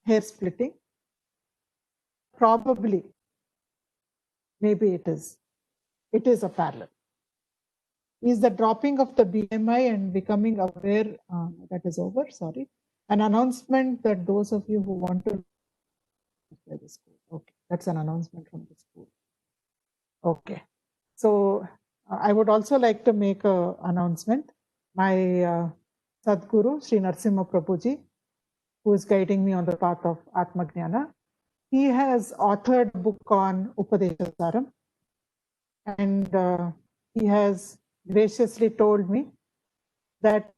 hair splitting. Probably, maybe it is a parallel. Is the dropping of the BMI and becoming aware, that is over, sorry. An announcement that those of you who want to the school. Okay, that's an announcement from the school. Okay, so I would also like to make an announcement. My Sadguru, Sri Narsimha Prabhuji, who is guiding me on the path of Atma Jnana, he has authored a book on Upadesa Saram, and he has graciously told me that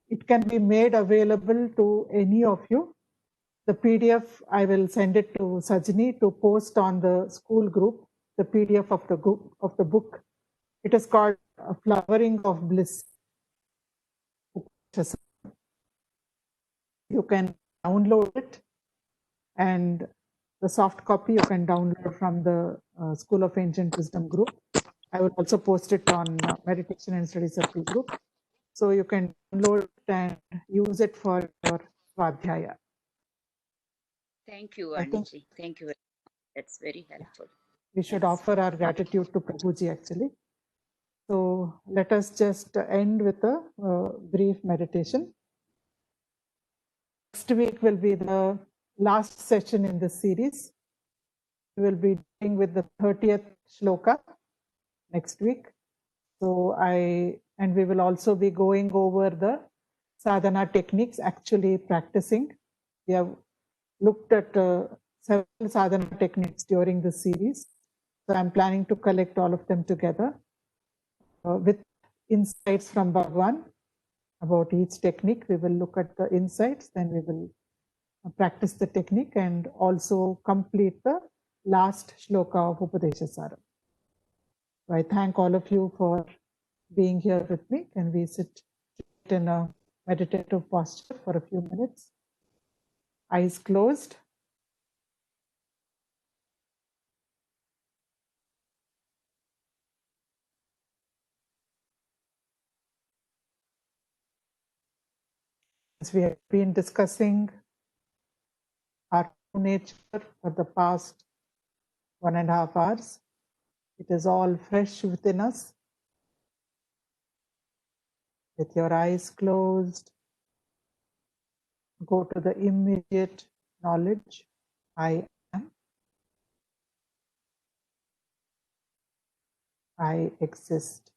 it can be made available to any of you. The PDF, I will send it to Sajni to post on the school group, the PDF of the book. It is called Flowering of Bliss. You can download it, and the soft copy you can download from the School of Ancient Wisdom group. I will also post it on Meditation and Study Circle group. So you can download it and use it for your Svadhyaya. Thank you, I think Aniji. Thank you. That's very helpful. we should Thanks. offer our gratitude to Prabhuji actually. So let us just end with a brief meditation. Next week will be the last session in this series. We will be dealing with the 30th Shloka next week. So we will also be going over the sadhana techniques, actually practicing. We have looked at several sadhana techniques during this series. So I'm planning to collect all of them together with insights from Bhagavan about each technique. We will look at the insights, then we will practice the technique and also complete the last shloka of Upadesa Saram. So I thank all of you for being here with me. Can we sit in a meditative posture for a few minutes? Eyes closed. As we have been discussing our true nature for the past 1.5 hours, it is all fresh within us. With your eyes closed, go to the immediate knowledge, I am, I exist.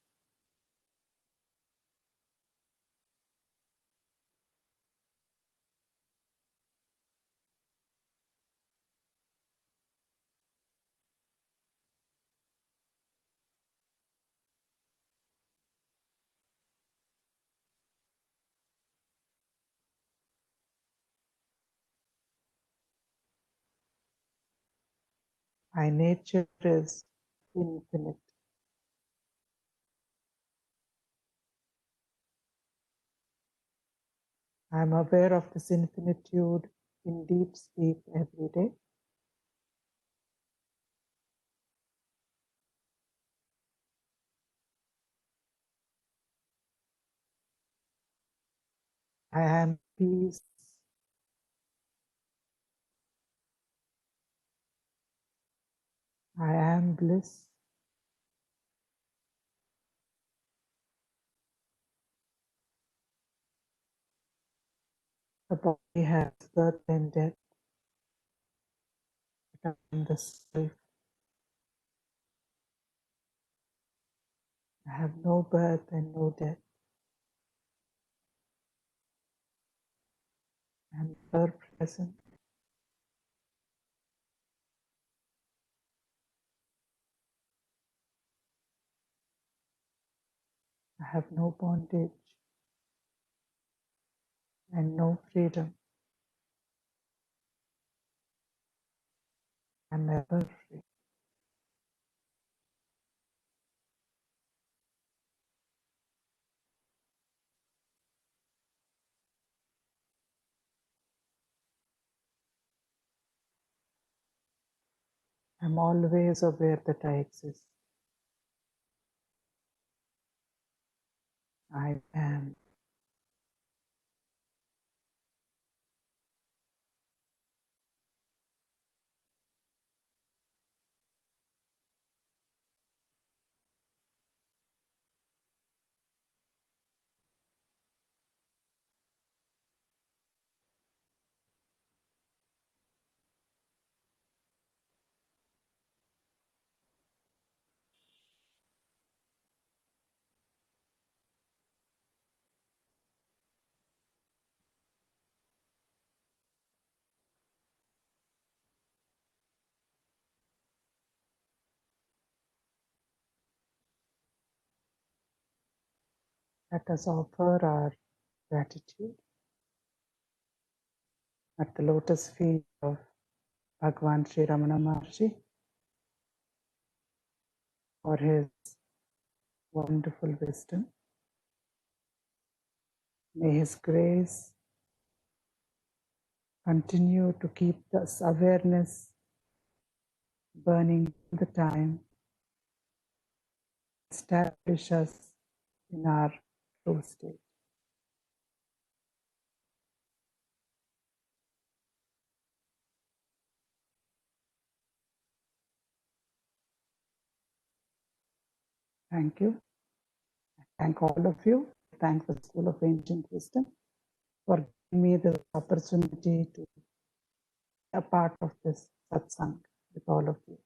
My nature is infinite. I am aware of this infinitude in deep sleep every day. I am peace. I am bliss. The body has birth and death, but I am the self. I have no birth and no death. I am ever present. I have no bondage and no freedom. I am ever free. I am always aware that I exist. I am. Let us offer our gratitude at the lotus feet of Bhagavan Sri Ramana Maharshi for his wonderful wisdom. May his grace continue to keep this awareness burning all the time, establish us in our true state. Thank you. Thank all of you. Thank the School of Ancient Wisdom for giving me the opportunity to be a part of this satsang with all of you.